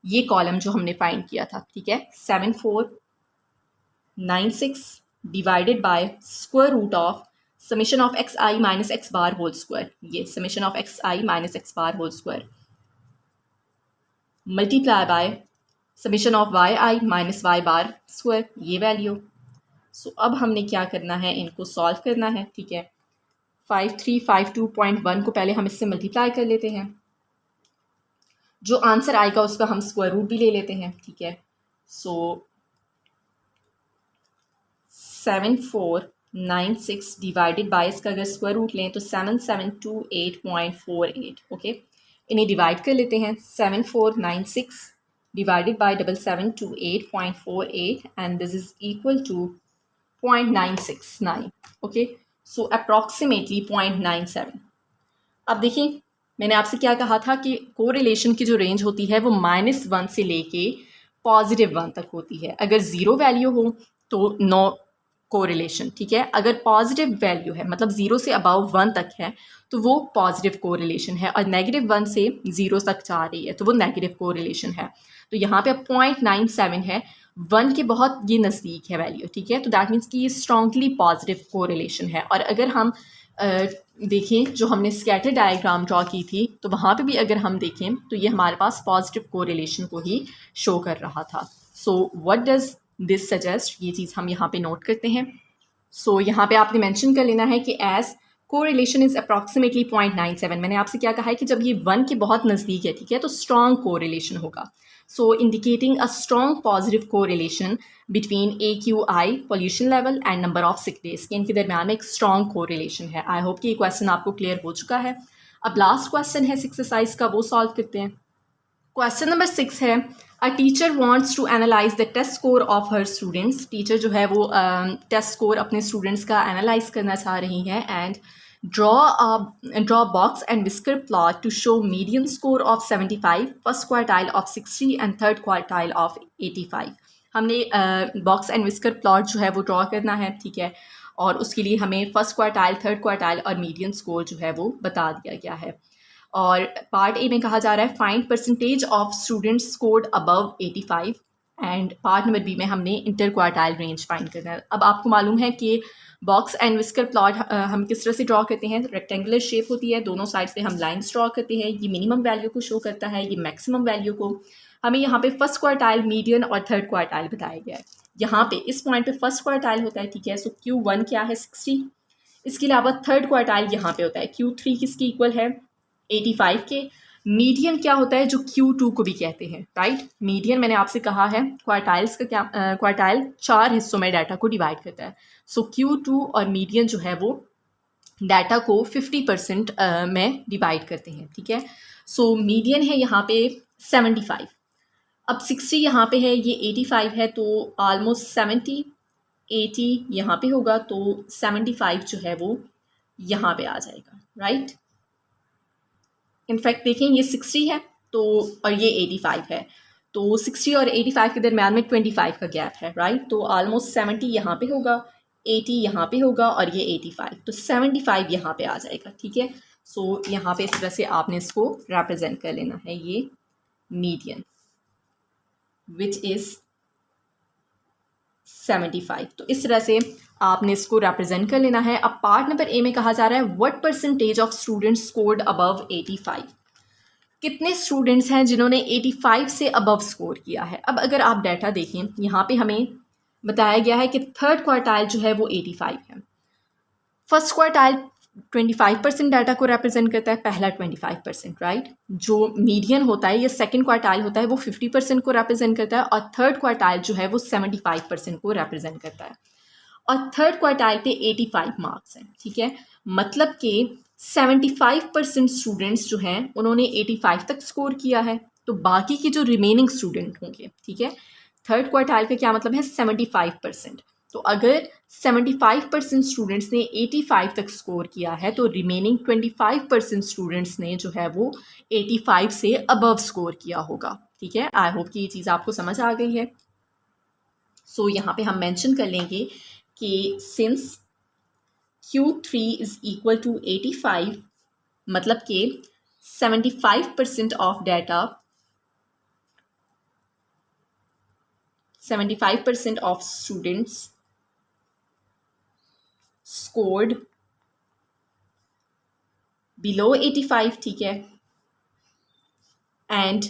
ये कॉलम जो हमने फाइंड किया था, ठीक है, 7496 divided by square root of summation of x I minus x bar whole square. ये summation of x I minus x bar whole square multiply by summation of y I minus Y bar square, ये वैल्यू. सो अब हमने क्या करना है, इनको सॉल्व करना है. ठीक है, 5352.1 को पहले हम इससे मल्टीप्लाई कर लेते हैं. जो आंसर आएगा उसका हम स्क्वायर रूट भी ले लेते हैं. ठीक है, सो 7496 डिवाइडेड बाय इसका अगर स्क्वायर रूट लें तो 7728.48. ओके, इन्हें डिवाइड कर लेते हैं. 7496 divided by 7728.48 and this is equal to 0.969. Okay, so approximately 0.97. अब देखिए, मैंने आपसे क्या कहा था कि कोरिलेशन की जो रेंज होती है वो -1 से लेके +1 तक होती है. अगर ज़ीरो वैल्यू हो तो नो कोरिलेशन. ठीक है, अगर पॉजिटिव वैल्यू है मतलब 0 से अबाव 1 तक है तो वो पॉजिटिव कोरिलेशन है, और -1 से 0 तक जा रही है तो वो नेगेटिव कोरिलेशन है. तो यहाँ पे अब 0.97 है, 1 के बहुत ये नज़दीक है वैल्यू. ठीक है, तो दैट मीन्स कि ये स्ट्रॉन्गली पॉजिटिव कोरिलेशन है. और अगर हम देखें जो हमने स्कैटर डायग्राम ड्रॉ की थी तो वहाँ पे भी अगर हम देखें तो ये हमारे पास पॉजिटिव कोरिलेशन को ही शो कर रहा था. So what does this suggest, ये चीज़ हम यहाँ पे नोट करते हैं. सो यहाँ पे आपने मेंशन कर लेना है कि एज कोरिलेशन इज़ अप्रॉक्सीमेटली 0.97. मैंने आपसे क्या कहा है कि जब ये 1 के बहुत नज़दीक है, ठीक है, तो स्ट्रॉन्ग कोरिलेशन होगा. So indicating a strong positive correlation between AQI pollution level and number of sick days, के इनके दरम्यान में एक स्ट्रॉन्ग कोरिलेशन है. आई होप कि ये क्वेश्चन आपको क्लियर हो चुका है. अब लास्ट क्वेश्चन है एक्सरसाइज का, वो सॉल्व करते हैं. क्वेश्चन नंबर 6 है, a teacher wants to analyse the test score of her students. Teacher जो है वो टेस्ट स्कोर अपने स्टूडेंट्स का एनालाइज करना चाह रही हैं. And draw box and whisker plot to show median score of 75, first quartile of 60 and third quartile of 85. हमने बॉक्स एंड विस्कर प्लॉट जो है वो ड्रॉ करना है. ठीक है, और उसके लिए हमें फर्स्ट क्वार्टाइल, थर्ड क्वार्टाइल और मीडियन स्कोर जो है वो बता दिया गया है. और पार्ट ए में कहा जा रहा है find percentage of students scored above 85, and part number B में हमने इंटर क्वार्टाइल रेंज फाइंड करना है. अब आपको मालूम है कि बॉक्स एंड विस्कर प्लॉट हम किस तरह से ड्रॉ करते हैं. रेक्टेंगुलर शेप होती है, दोनों साइड से हम लाइंस ड्रॉ करते हैं. ये मिनिमम वैल्यू को शो करता है, ये मैक्सिमम वैल्यू को. हमें यहाँ पे फर्स्ट क्वार्टाइल, मीडियन और थर्ड क्वार्टाइल बताया गया है. यहाँ पे इस पॉइंट पे फर्स्ट क्वार्टाइल होता है. ठीक है, सो Q1 क्या है, 60. इसके अलावा थर्ड क्वार्टाइल यहाँ पे होता है. Q3 किसकी इक्वल है, 85 के. मीडियन क्या होता है, जो Q2 को भी कहते हैं, राइट. मीडियन मैंने आपसे कहा है क्वार्टाइल्स का क्या, क्वार्टाइल 4 हिस्सों में डाटा को डिवाइड करता है. सो Q2 और मीडियन जो है वो डाटा को 50% में डिवाइड करते हैं. ठीक है, सो मीडियन है यहाँ पे 75. अब 60 यहाँ पे है, ये 85 है, तो ऑलमोस्ट 70, 80 यहाँ पे होगा, तो 75 जो है वो यहाँ पे आ जाएगा, राइट. इनफैक्ट देखें ये 60 है तो, और ये 85 है, तो 60 और 85 के दरम्यान में 25 का गैप है, राइट. तो ऑलमोस्ट 70 यहाँ पे होगा, 80 यहाँ पे होगा और ये 85, तो 75 यहाँ पे आ जाएगा. ठीक है, सो यहाँ पे इस तरह से आपने इसको रिप्रेजेंट कर लेना है, ये मीडियन विच इज़ 75। तो इस तरह से आपने इसको रिप्रेजेंट कर लेना है। अब पार्ट नंबर ए में कहा जा रहा है what percentage of students scored above 85। कितने स्टूडेंट्स हैं जिन्होंने 85 से अबव स्कोर किया है। अब अगर आप डाटा देखें, यहाँ पे हमें बताया गया है कि थर्ड क्वार्टाइल जो है वो 85 है, फर्स्ट क्वार्टाइल 25% डाटा को रिप्रेजेंट करता है, पहला 25%, राइट। जो मीडियन होता है या सेकंड क्वार्टाइल होता है वो 50% को रिप्रेजेंट करता है, और थर्ड क्वार्टाइल जो है वो 75% को रिप्रेजेंट करता है, और थर्ड क्वार्टाइल पे 85 मार्क्स हैं, ठीक है। मतलब कि 75% स्टूडेंट्स जो हैं उन्होंने 85 तक स्कोर किया है, तो बाकी के जो रिमेनिंग स्टूडेंट होंगे, ठीक है, थर्ड क्वार्टाइल का क्या मतलब है 75%। तो अगर 75% स्टूडेंट्स ने 85 तक स्कोर किया है तो रिमेनिंग 25% स्टूडेंट्स ने जो है वो 85 से अबव स्कोर किया होगा, ठीक है। आई होप कि ये चीज़ आपको समझ आ गई है। सो यहाँ पे हम मेंशन कर लेंगे कि since Q3 is equal to 85, मतलब कि 75% of data, 75% of students scored below 85, ठीक है, and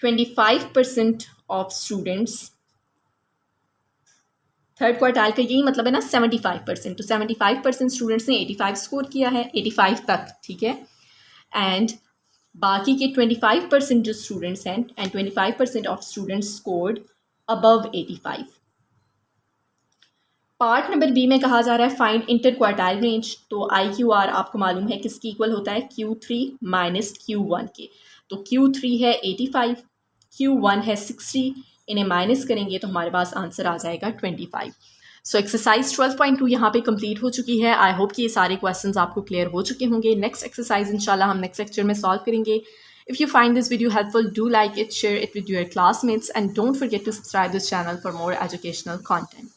25% of students, third quartile का यही मतलब है ना 75%, तो 75% स्टूडेंट्स ने 85 स्कोर किया है, 85 तक, ठीक है, एंड बाकी के 25% जो स्टूडेंट्स हैं and 25% of students scored above 85। Part number B में कहा जा रहा है फाइंड इंटर क्वार्टाइल रेंज। तो IQR आपको मालूम है किसकी इक्वल होता है, Q3 माइनस Q1 के। तो Q3 है 85, Q1 है 60, इन्हें माइनस करेंगे तो हमारे पास आंसर आ जाएगा 25। सो एक्सरसाइज 12.2 यहाँ पे कंप्लीट हो चुकी है। आई होप कि ये सारे क्वेश्चंस आपको क्लियर हो चुके होंगे। नेक्स्ट एक्सरसाइज इंशाल्लाह हम नेक्स्ट लेक्चर में सॉल्व करेंगे। If you find this video helpful, do like it, share it with your classmates, and don't forget to subscribe this channel for more educational content.